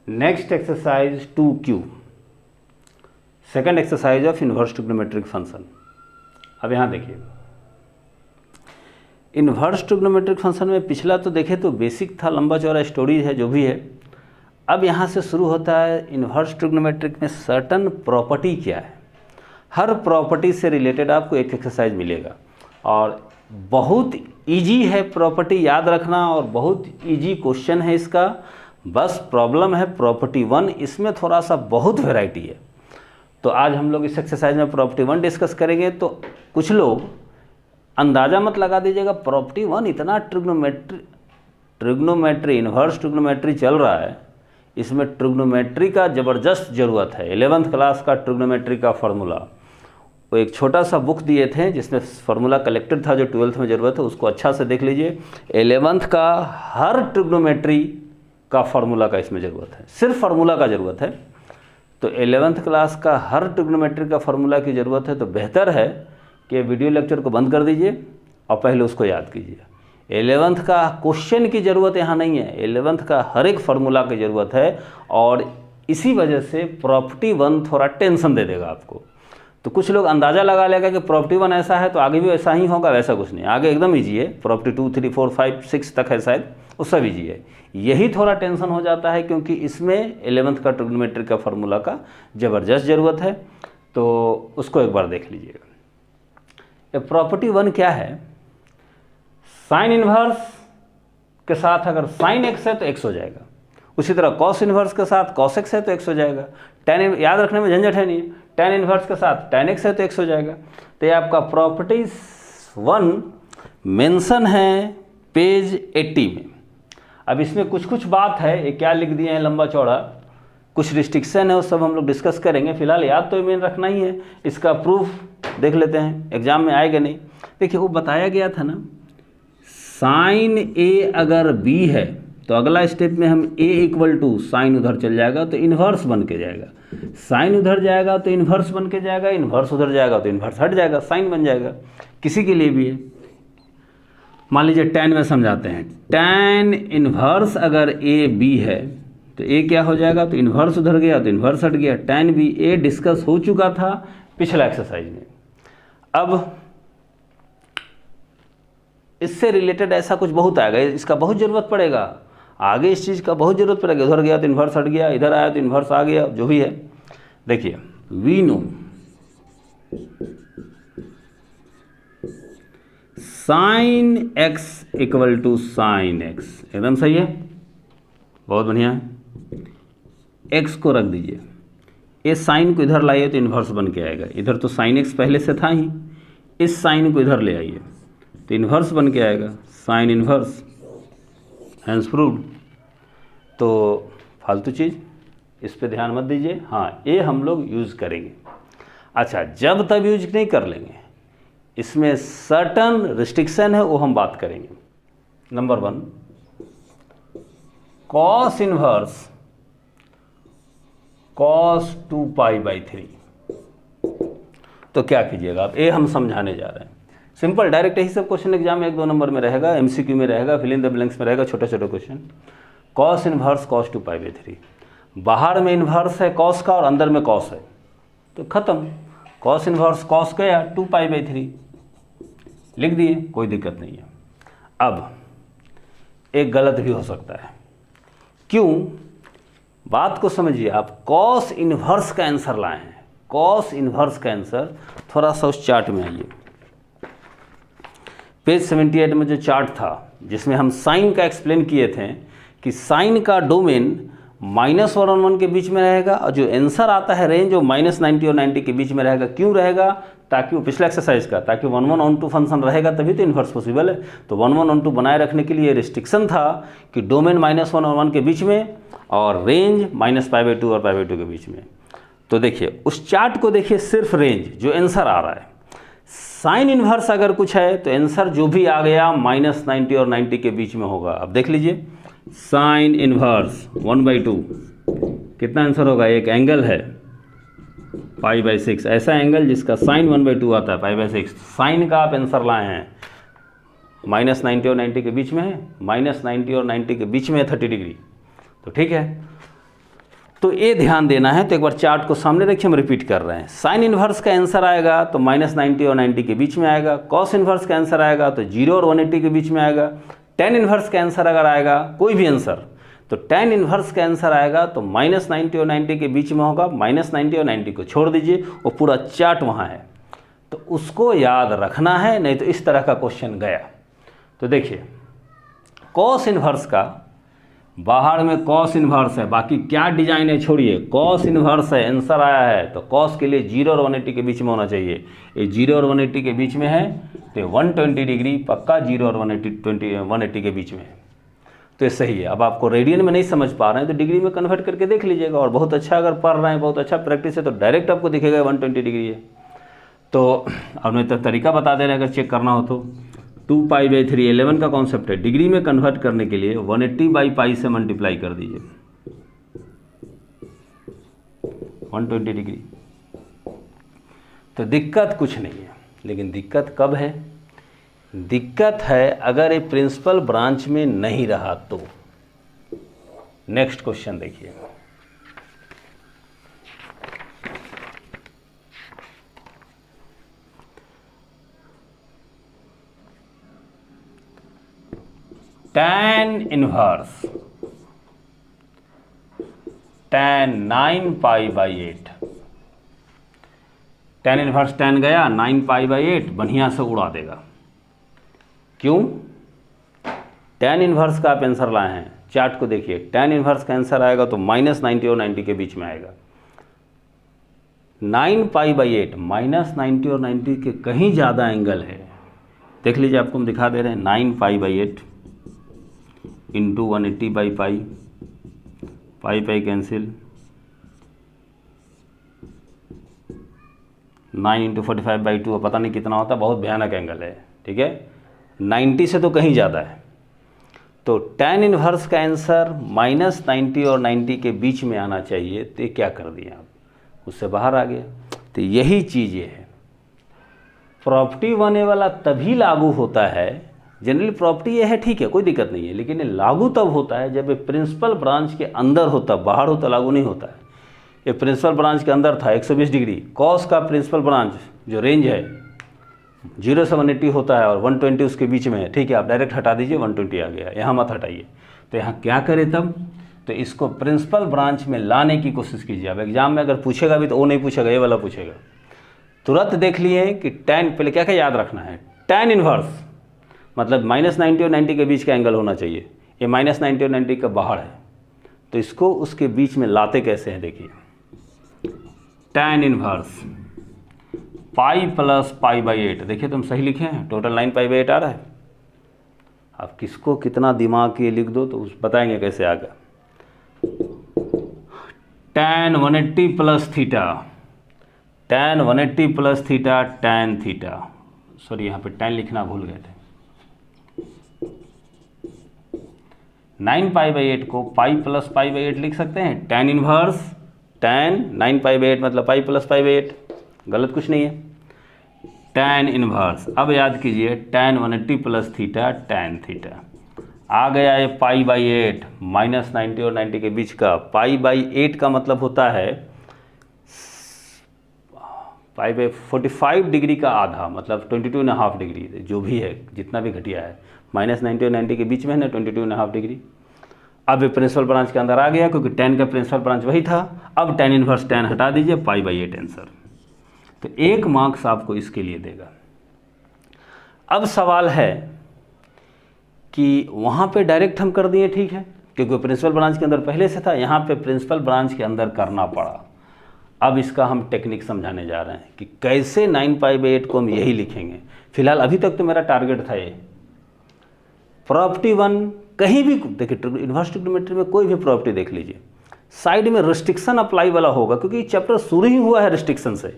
Next exercise 2Q, second exercise of inverse trigonometric function. अब यहाँ देखिए, इन्वर्स ट्रिग्नोमेट्रिक फंक्शन में पिछला तो देखे तो बेसिक था, लंबा चौड़ा स्टोरी है जो भी है। अब यहाँ से शुरू होता है इन्वर्स ट्रिग्नोमेट्रिक में सर्टन प्रॉपर्टी क्या है। हर प्रॉपर्टी से रिलेटेड आपको एक एक्सरसाइज मिलेगा और बहुत इजी है प्रॉपर्टी याद रखना और बहुत इजी क्वेश्चन है इसका। बस प्रॉब्लम है प्रॉपर्टी 1, इसमें थोड़ा सा बहुत वैरायटी है। तो आज हम लोग इस एक्सरसाइज में प्रॉपर्टी 1 डिस्कस करेंगे। तो कुछ लोग अंदाज़ा मत लगा दीजिएगा, प्रॉपर्टी 1 इतना ट्रिग्नोमेट्री इन्वर्स ट्रिग्नोमेट्री चल रहा है, इसमें ट्रिग्नोमेट्री का ज़बरदस्त ज़रूरत है। 11th क्लास का ट्रिग्नोमेट्री का फार्मूला, वो एक छोटा सा बुक दिए थे जिसमें फार्मूला कलेक्टेड था, जो 12th में ज़रूरत है उसको अच्छा से देख लीजिए। 11th का हर ट्रिग्नोमेट्री का फार्मूला का इसमें ज़रूरत है, सिर्फ फार्मूला का ज़रूरत है। तो 11th क्लास का हर ट्रिग्नोमेट्री का फार्मूला की ज़रूरत है। तो बेहतर है कि वीडियो लेक्चर को बंद कर दीजिए और पहले उसको याद कीजिए। 11th का क्वेश्चन की ज़रूरत यहाँ नहीं है, 11th का हर एक फार्मूला की ज़रूरत है। और इसी वजह से प्रॉपर्टी 1 थोड़ा टेंशन दे देगा आपको। तो कुछ लोग अंदाज़ा लगा लेगा कि प्रॉपर्टी 1 ऐसा है तो आगे भी ऐसा ही होगा, वैसा कुछ नहीं। आगे एकदम ईजी है, प्रॉपर्टी 2, 3, 4, 5, 6 तक है शायद, वो सब ईजी है। यही थोड़ा टेंशन हो जाता है क्योंकि इसमें 11th का ट्रिग्नोमेट्री का फार्मूला का ज़बरदस्त ज़रूरत है। तो उसको एक बार देख लीजिएगा। प्रॉपर्टी 1 क्या है, साइन इन्वर्स के साथ अगर साइन एक्स है तो एक्स हो जाएगा, उसी तरह कॉस इन्वर्स के साथ कॉस एक्स है तो एक्स हो जाएगा। टेन, याद रखने में झंझट है नहीं, टेन इन्वर्स के साथ टेन एक्स है तो एक्स हो जाएगा। तो ये आपका प्रॉपर्टी 1 मेंशन है पेज 80 में। अब इसमें कुछ कुछ बात है, ये क्या लिख दिए हैं लंबा चौड़ा, कुछ रिस्ट्रिक्शन है, वो सब हम लोग डिस्कस करेंगे। फिलहाल याद तो मेन रखना ही है। इसका प्रूफ देख लेते हैं, एग्जाम में आएगा नहीं। देखिए वो बताया गया था ना, साइन ए अगर बी है तो अगला स्टेप में हम a इक्वल टू साइन उधर चल जाएगा तो इन्वर्स बन के जाएगा, साइन उधर जाएगा तो इन्वर्स बन के जाएगा, इन्वर्स उधर जाएगा तो इन्वर्स हट जाएगा, साइन बन जाएगा। किसी के लिए भी है, मान लीजिए tan में समझाते हैं, tan इन्वर्स अगर ए बी है तो a क्या हो जाएगा, तो इन्वर्स उधर गया तो इन्वर्स हट गया। tan भी a डिस्कस हो चुका था पिछला एक्सरसाइज में। अब इससे रिलेटेड ऐसा कुछ बहुत आएगा, इसका बहुत ज़रूरत पड़ेगा आगे, इस चीज़ का बहुत ज़रूरत पड़ेगा। उधर गया तो इन्वर्स हट गया, इधर आया तो इन्वर्स आ गया, जो भी है। देखिए we know sine x equal to sine x, एकदम सही है, बहुत बढ़िया है। एक्स को रख दीजिए, ये साइन को इधर लाइए तो इन्वर्स बन के आएगा, इधर तो साइन एक्स पहले से था ही, इस साइन को इधर ले आइए तो इन्वर्स बन के आएगा, साइन इन्वर्स, हैंस प्रूव्ड। तो फालतू चीज़ इस पे ध्यान मत दीजिए। हाँ, ये हम लोग यूज़ करेंगे। अच्छा, जब तब यूज नहीं कर लेंगे, इसमें सर्टन रिस्ट्रिक्शन है, वो हम बात करेंगे। Number 1, cos inverse cos 2π/3। तो क्या कीजिएगा आप, ये हम समझाने जा रहे हैं। सिंपल डायरेक्ट यही सब क्वेश्चन एग्जाम में 1-2 नंबर में रहेगा, MCQ में रहेगा, फिल इन द ब्लैंक्स में रहेगा, छोटे छोटे क्वेश्चन। कॉस इन्वर्स कॉस 2π/3, बाहर में इन्वर्स है कॉस का और अंदर में कॉस है, तो खत्म, कॉस इन्वर्स कॉस गया 2π/3 लिख दिए, कोई दिक्कत नहीं है। अब एक गलत भी हो सकता है, क्यों, बात को समझिए आप। कॉस इन्वर्स का आंसर लाए हैं, कॉस इन्वर्स का आंसर, थोड़ा सा उस चार्ट में आइए, पेज 78 में जो चार्ट था जिसमें हम साइन का एक्सप्लेन किए थे कि साइन का डोमेन -1 और 1 के बीच में रहेगा और जो आंसर आता है रेंज वो -90 और 90 के बीच में रहेगा। क्यों रहेगा, ताकि वो पिछला एक्सरसाइज का, ताकि 1-1-2 फंक्शन रहेगा तभी तो इन्वर्स पॉसिबल है। तो 1-1-2 बनाए रखने के लिए रिस्ट्रिक्शन था कि डोमेन -1 और 1 के बीच में और रेंज -π/2 और π/2 के बीच में। तो देखिए उस चार्ट को देखिए, सिर्फ रेंज जो आंसर आ रहा है, साइन इन्वर्स अगर कुछ है तो आंसर जो भी आ गया -90 और 90 के बीच में होगा। अब देख लीजिए, साइन इन्वर्स 1/2 कितना आंसर होगा, एक एंगल है π/6, ऐसा एंगल जिसका साइन 1/2 आता है π/6। साइन का आप आंसर लाए हैं, -90 और 90 के बीच में है, -90 और 90 के बीच में है 30 डिग्री, तो ठीक है। तो ये ध्यान देना है। तो एक बार चार्ट को सामने रखिए, हम रिपीट कर रहे हैं। साइन इन्वर्स का आंसर आएगा तो -90 और 90 के बीच में आएगा। कॉस इन्वर्स का आंसर आएगा तो 0 और 180 के बीच में आएगा। टेन इन्वर्स का आंसर अगर आएगा कोई भी आंसर, तो टेन इन्वर्स का आंसर आएगा तो -90 और 90 के बीच में होगा। -90 और 90 को छोड़ दीजिए, वो पूरा चार्ट वहाँ है, तो उसको याद रखना है, नहीं तो इस तरह का क्वेश्चन गया। तो देखिए कॉस इन्वर्स का, बाहर में कॉस इन्वर्स है, बाकी क्या डिजाइन है छोड़िए, कॉस इन्वर्स है, आंसर आया है तो कॉस के लिए 0 और 180 के बीच में होना चाहिए। ये 0 और 180 के बीच में है तो 120 डिग्री पक्का 0 और 180 के बीच में है, तो ये सही है। अब आपको रेडियन में नहीं समझ पा रहे हैं तो डिग्री में कन्वर्ट करके देख लीजिएगा, और बहुत अच्छा अगर पढ़ रहे हैं, बहुत अच्छा प्रैक्टिस है तो डायरेक्ट आपको दिखेगा 120 डिग्री है। तो अब मैं तो तरीका बता दे रहे हैं, अगर चेक करना हो तो 2π/3 11 का कॉन्सेप्ट है, डिग्री में कन्वर्ट करने के लिए 180/π से मल्टीप्लाई कर दीजिए 120 डिग्री। तो दिक्कत कुछ नहीं है, लेकिन दिक्कत कब है? दिक्कत है अगर ये प्रिंसिपल ब्रांच में नहीं रहा तो। नेक्स्ट क्वेश्चन देखिए, tan inverse tan 9π/8, tan inverse tan गया 9π/8 बढ़िया से उड़ा देगा। क्यों? tan इनवर्स का आप आंसर लाए हैं, चार्ट को देखिए, tan इनवर्स का आंसर आएगा तो -90 और 90 के बीच में आएगा। 9π/8 -90 और 90 के कहीं ज़्यादा एंगल है, देख लीजिए, आपको हम दिखा दे रहे हैं। 9π/8 इंटू 180/π, पाई कैंसिल, 9 इंटू 45/2, पता नहीं कितना होता, बहुत भयानक एंगल है, ठीक है, 90 से तो कहीं ज़्यादा है। तो tan इनवर्स का आंसर -90 और 90 के बीच में आना चाहिए, तो ये क्या कर दिया आप, उससे बाहर आ गया। तो यही चीज़ ये है, प्रॉपर्टी 1A वाला तभी लागू होता है, जनरली प्रॉपर्टी ये है, ठीक है, कोई दिक्कत नहीं है, लेकिन ये लागू तब होता है जब ये प्रिंसिपल ब्रांच के अंदर होता, बाहर होता लागू नहीं होता है। ये प्रिंसिपल ब्रांच के अंदर था 120 डिग्री, कॉस का प्रिंसिपल ब्रांच जो रेंज है 0 से 180 होता है और 120 उसके बीच में है, ठीक है, आप डायरेक्ट हटा दीजिए, 120 आ गया, यहाँ मत हटाइए। तो यहाँ क्या करें तब, तो इसको प्रिंसिपल ब्रांच में लाने की कोशिश कीजिए। अब एग्जाम में अगर पूछेगा भी तो वो नहीं पूछेगा, ये वाला पूछेगा। तुरंत देख लिए कि tan, पहले क्या क्या याद रखना है, tan इनवर्स मतलब -90 और 90 के बीच का एंगल होना चाहिए, ये -90 और 90 का बाहर है, तो इसको उसके बीच में लाते कैसे हैं, देखिए, tan इनवर्स पाई प्लस π/8, देखिए तुम सही लिखे हैं, टोटल 9π/8 आ रहा है। अब किसको कितना दिमाग के लिख दो तो उस बताएंगे कैसे आ गया। tan 180 plus theta, tan 180 plus theta tan theta, sorry यहाँ पे tan लिखना भूल गए थे। 9π/8 को पाई प्लस π/8 लिख सकते हैं, tan इनवर्स tan 9π/8 मतलब पाई प्लस π/8, गलत कुछ नहीं है, tan इनवर्स। अब याद कीजिए tan 180 plus theta tan theta आ गया, ये π/8 -90 और 90 के बीच का, π/8 का मतलब होता है π/45 डिग्री का आधा, मतलब 22.5 डिग्री, जो भी है जितना भी घटिया है, -90 और 90 के बीच में है ना 22.5 डिग्री। अब ये प्रिंसिपल ब्रांच के अंदर आ गया क्योंकि tan का प्रिंसिपल ब्रांच वही था। अब tan इनवर्स tan हटा दीजिए, π/8 आंसर, तो 1 मार्क्स आपको इसके लिए देगा। अब सवाल है कि वहाँ पे डायरेक्ट हम कर दिए, ठीक है, क्योंकि प्रिंसिपल ब्रांच के अंदर पहले से था, यहाँ पे प्रिंसिपल ब्रांच के अंदर करना पड़ा। अब इसका हम टेक्निक समझाने जा रहे हैं कि कैसे 9π/8 को हम यही लिखेंगे। फिलहाल अभी तक तो मेरा टारगेट था ये प्रॉपर्टी 1, कहीं भी देखिए इन्वर्स ट्रिग्नोमेट्री में कोई भी प्रॉपर्टी देख लीजिए, साइड में रिस्ट्रिक्शन अप्लाई वाला होगा, क्योंकि चैप्टर शुरू ही हुआ है रिस्ट्रिक्शन से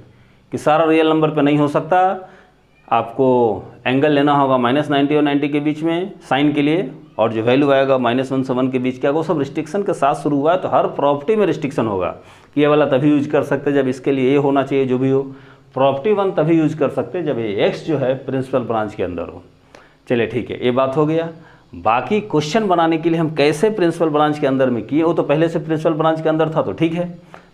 कि सारा रियल नंबर पे नहीं हो सकता, आपको एंगल लेना होगा -90 और 90 के बीच में साइन के लिए, और जो वैल्यू आएगा -1 से 1 के बीच का, वो सब रिस्ट्रिक्शन के साथ शुरू हुआ है। तो हर प्रॉपर्टी में रिस्ट्रिक्शन होगा, ये वाला तभी यूज कर सकते जब इसके लिए ये होना चाहिए, जो भी हो। प्रॉपर्टी 1 तभी यूज कर सकते जब ये x जो है प्रिंसिपल ब्रांच के अंदर हो। चलिए ठीक है, ये बात हो गया। बाकी क्वेश्चन बनाने के लिए हम कैसे प्रिंसिपल ब्रांच के अंदर में किए, वो तो पहले से प्रिंसिपल ब्रांच के अंदर था तो ठीक है।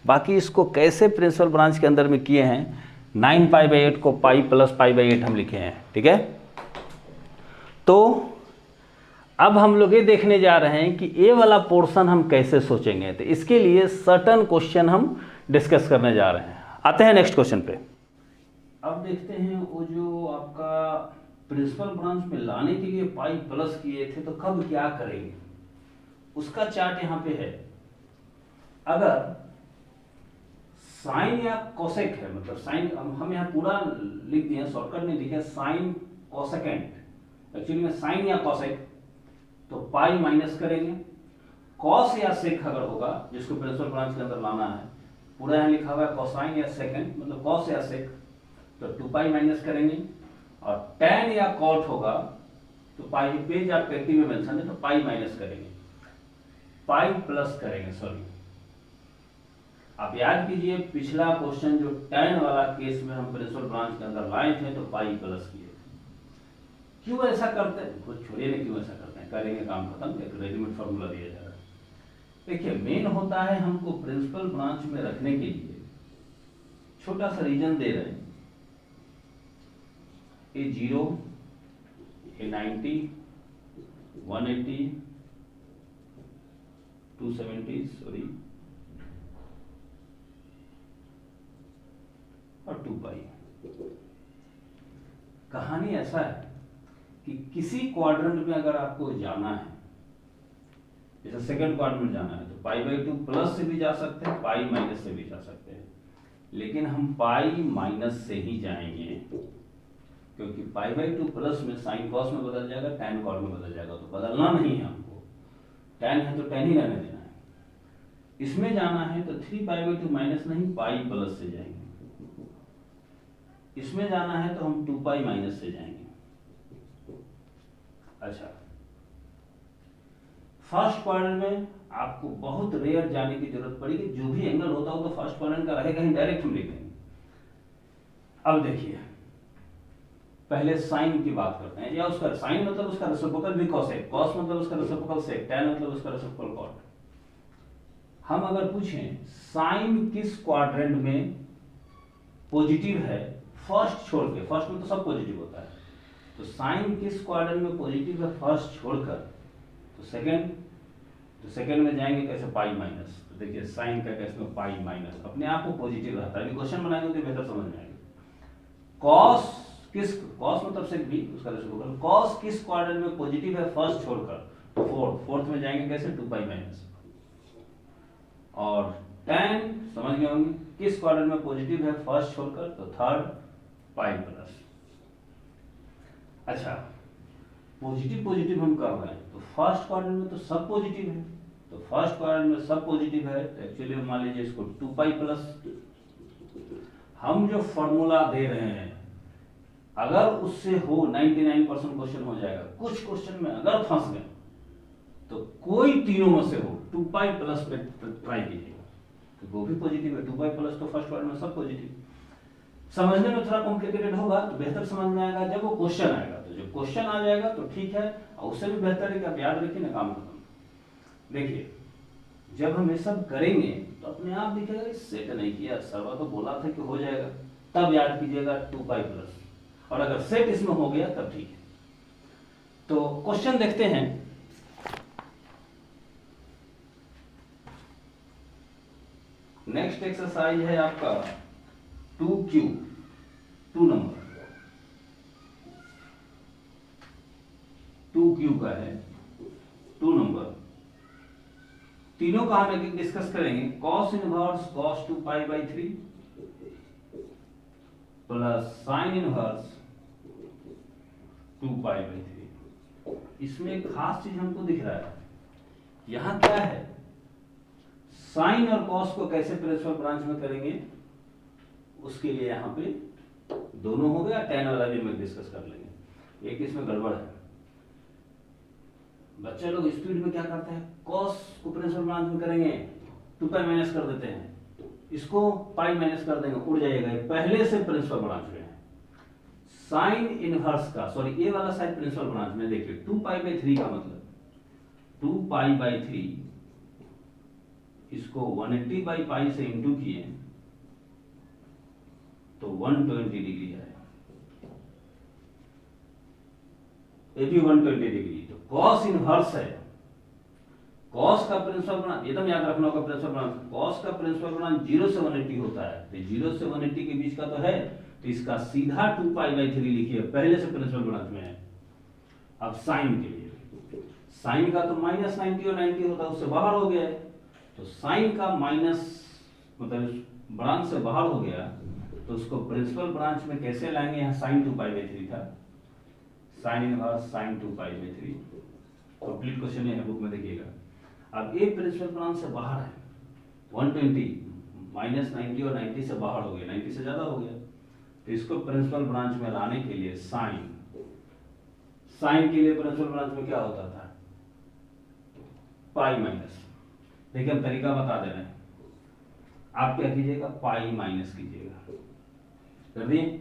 बाकी इसको कैसे प्रिंसिपल ब्रांच के अंदर में किए हैं, 9π/8 को पाई प्लस π/8 हम लिखे हैं, ठीक है। तो अब हम लोग ये देखने जा रहे हैं कि ये वाला पोर्शन हम कैसे सोचेंगे। तो इसके लिए सर्टन क्वेश्चन हम डिस्कस करने जा रहे हैं। आते हैं नेक्स्ट क्वेश्चन पे। अब देखते हैं वो जो आपका प्रिंसिपल ब्रांच में लाने के लिए पाई प्लस किए थे तो कब क्या करेंगे, उसका चार्ट यहाँ पे है। अगर साइन या कोसेक है, मतलब साइन हम यहाँ पूरा लिख दिए, शॉर्टकट नहीं लिखे, साइन कोसेकेंट, एक्चुअली में साइन या कोसेक, तो पाई माइनस करेंगे। कॉस या सेक अगर होगा, जिसको प्रिंसिपल ब्रांच के अंदर लाना है, पूरा यहाँ लिखा हुआ है कोसाइन या सेकेंड, मतलब कॉस या सेक, तो 2π माइनस करेंगे। और tan या कॉट होगा तो पाई, पेज आप पेटी में मेंशन है तो पाई माइनस करेंगे, पाई प्लस करेंगे, सॉरी। आप याद कीजिए पिछला क्वेश्चन जो tan वाला केस में हम प्रिंसिपल ब्रांच के अंदर लाए थे तो पाई प्लस किए थे। क्यों ऐसा करते हैं, कुछ छोड़िए ना, क्यों ऐसा करते हैं, करेंगे काम खत्म, एक रेडीमेड फॉर्मूला दिया जा रहा है। देखिए मेन होता है हमको प्रिंसिपल ब्रांच में रखने के लिए छोटा सा रीजन दे रहे हैं, ये 0, ये 90, 180, 270 सॉरी और 2π। कहानी ऐसा है कि किसी क्वाड्रेंट में अगर आपको जाना है, जैसे सेकंड क्वाड्रेंट में जाना है तो π/2 प्लस से भी जा सकते हैं, पाई माइनस से भी जा सकते हैं, लेकिन हम पाई माइनस से ही जाएंगे, क्योंकि π/2 प्लस में साइन कॉस में बदल जाएगा, tan कॉट में बदल जाएगा, तो बदलना नहीं है हमको, tan है तो tan ही रहने देना है। इसमें जाना है तो 3π/2 माइनस नहीं, पाई प्लस से जाएंगे। इसमें जाना है तो हम 2π माइनस से जाएंगे। अच्छा, फर्स्ट क्वाड्रेंट में आपको बहुत रेयर जाने की जरूरत पड़ेगी, जो भी एंगल होता हो तो फर्स्ट क्वाड्रेंट का रहेगा ही, डायरेक्ट हम लिख देंगे। अब देखिए पहले साइन की बात करते हैं, या उसका साइन मतलब उसका रेसिप्रोकल भी कॉस है, कॉस मतलब उसका रेसिप्रोकल सेक, tan मतलब उसका रेसिप्रोकल कॉट। हम अगर पूछें साइन किस क्वाड्रेंट में पॉजिटिव है, फर्स्ट छोड़ के, फर्स्ट में तो सब पॉजिटिव होता है, तो साइन किस क्वाड्रेंट में पॉजिटिव है फर्स्ट छोड़कर, तो सेकंड में जाएंगे कैसे, पाई माइनस। तो देखिए साइन का कैसे में पाई माइनस अपने आप को पॉजिटिव रहता है, अभी क्वेश्चन बनाएंगे तो बेहतर समझ में आएगा। कॉस किस, कॉस मतलब सेक भी उसका रेसिप्रोकल, कॉस किस क्वाड्रेंट में पॉजिटिव है फर्स्ट छोड़कर, तो फोर्थ में जाएंगे कैसे, 2π माइनस। और tan समझ गए होंगे किस क्वाड्रेंट में पॉजिटिव है फर्स्ट छोड़कर, तो थर्ड, पाई प्लस। अच्छा, पॉजिटिव हम कर रहे हैं तो फर्स्ट क्वाड्रेंट में तो सब पॉजिटिव है, तो फर्स्ट क्वाड्रेंट में सब पॉजिटिव है तो एक्चुअली मान लीजिए इसको 2π प्लस। हम जो फॉर्मूला दे रहे हैं अगर उससे हो 99% क्वेश्चन हो जाएगा, कुछ क्वेश्चन में अगर फंस गए तो कोई तीनों में से हो 2π प्लस पे ट्राई कीजिएगा, तो वो भी पॉजिटिव है, 2π प्लस तो फर्स्ट क्वाड्रेंट में सब पॉजिटिव। समझने में थोड़ा कॉम्प्लिकेटेड होगा तो बेहतर समझ में आएगा जब वो क्वेश्चन आएगा, तो जब क्वेश्चन आ जाएगा तो ठीक है, और उससे भी बेहतर है कि आप याद रखिए ना, काम खत्म। देखिए जब हम ये सब करेंगे तो अपने आप दिखेगा सेट नहीं किया, सर्वर तो बोला था कि हो जाएगा, तब याद कीजिएगा 2π प्लस, और अगर सेट इसमें हो गया तब ठीक है। तो क्वेश्चन देखते हैं। नेक्स्ट एक्सरसाइज है आपका 2Q, 2 नंबर 2Q का है, 2 नंबर। तीनों का हम एक डिस्कस करेंगे। cos inverse cos 2π/3 plus sine inverse 2π/3। इसमें एक खास चीज हमको दिख रहा है, यहां क्या है, साइन और कॉस को कैसे प्रिंसिपल ब्रांच में करेंगे, उसके लिए यहाँ पे दोनों हो गया, tan वाला भी हम डिस्कस कर लेंगे। एक इसमें गड़बड़ है, बच्चे लोग स्पीड में क्या करते हैं, कॉस को प्रिंसिपल ब्रांच में करेंगे 2π माइनस कर देते हैं, इसको पाई माइनस कर देंगे, उड़ जाएगा, पहले से प्रिंसिपल ब्रांच में है। साइन इनवर्स का, सॉरी ए वाला साइड प्रिंसिपल ब्रांच में देखिए 2π/3 का मतलब 2π/3, इसको 180/π से इंटू किए तो 120 डिग्री है, ये भी 120 डिग्री। तो कॉस इनवर्स है, कॉस का प्रिंसिपल ब्रांच एकदम याद रखना होगा, प्रिंसिपल ब्रांच कॉस का प्रिंसिपल ब्रांच 0 से 180 होता है, तो 0 से 180 के बीच का तो है, तो इसका सीधा 2π/3 लिखिए, पहले से प्रिंसिपल ब्रांच में है। अब साइन के लिए, साइन का तो -90 और 90 होता है, उससे बाहर हो गया है, तो साइन का माइनस मतलब ब्रांच से बाहर हो गया, तो उसको प्रिंसिपल ब्रांच में कैसे लाएंगे, यहाँ साइन 2π/3 था, sine inverse sine 2π/3, complete question है बुक में देखिएगा। अब ए प्रिंसिपल ब्रांच से बाहर है, 120 -90 और 90 से बाहर हो गया, 90 से ज्यादा हो गया, तो इसको प्रिंसिपल ब्रांच में लाने के लिए साइन के लिए प्रिंसिपल ब्रांच में क्या होता था, पाई माइनस। देखिए हम तरीका बता दे रहे हैं, आप क्या कीजिएगा, पाई माइनस कीजिएगा, कर दिए।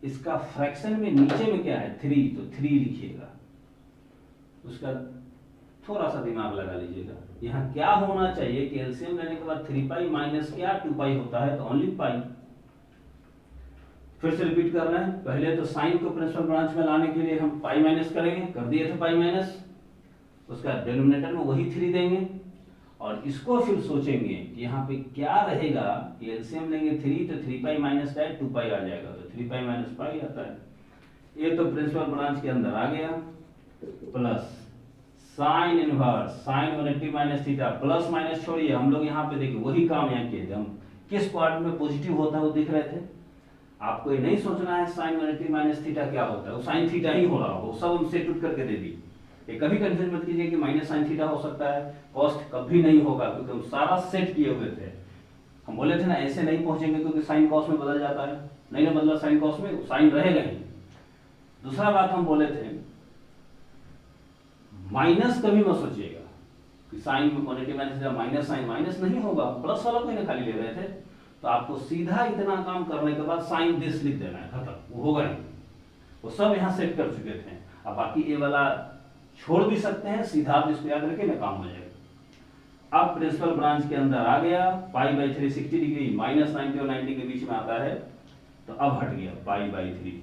इसका फ्रैक्शन में नीचे में क्या है 3, तो 3 लिखिएगा, उसका थोड़ा सा दिमाग लगा लीजिएगा। यहाँ क्या होना चाहिए कि एलसीएम लेने के बाद 3π माइनस क्या 2π होता है, तो ओनली पाई। फिर से रिपीट कर रहे हैं, पहले तो साइन को प्रिंसिपल ब्रांच में लाने के लिए हम पाई माइनस करेंगे, कर दिए थे पाई माइनस, उसका डिनोमिनेटर में वही 3 देंगे, और इसको फिर सोचेंगे कि यहाँ पे क्या रहेगा, कि एलसीएम लेंगे 3 तो 3π माइनस 2π आ जाएगा, तो 3π माइनस पाई आता है। ये तो प्रिंसिपल ब्रांच के अंदर आ गया, plus sine inverse sign 180 minus theta, plus minus छोड़िए, हम लोग यहाँ पे देखिए वही काम यहाँ किए थे, हम किस क्वाड्रेंट में पॉजिटिव होता है वो दिख रहे थे। आपको ये नहीं सोचना है साइन 180 माइनस थीटा क्या होता है, वो साइन थीटा ही हो रहा हो, सब हम सेट करके दे दी। ये कभी कंफ्यूज मत कीजिए कि माइनस साइन थीटा हो सकता है, कॉस्ट कभी नहीं होगा, क्योंकि हम सारा सेट किए हुए थे। हम बोले थे ना ऐसे नहीं पहुंचेंगे, क्योंकि साइन कॉस में बदल जाता है, नहीं ना बदला साइन कॉस में, साइन रहेगा ही। दूसरा बात हम बोले थे, माइनस कभी मत सोचिएगा कि साइन में 180 माइनस माइनस साइन माइनस नहीं होगा, प्लस वाला कोई ना खाली ले रहे थे, तो आपको सीधा इतना काम करने के बाद साइन दिस लिख देना है, खत्म, वो होगा ही, वो सब यहाँ सेट कर चुके थे। अब बाकी ये वाला छोड़ भी सकते हैं, सीधा आप इसको याद रखें ना, काम हो जाएगा। अब प्रिंसिपल ब्रांच के अंदर आ गया, π/3 60 डिग्री, -90 और 90 के बीच में आता है, तो अब हट गया π/3,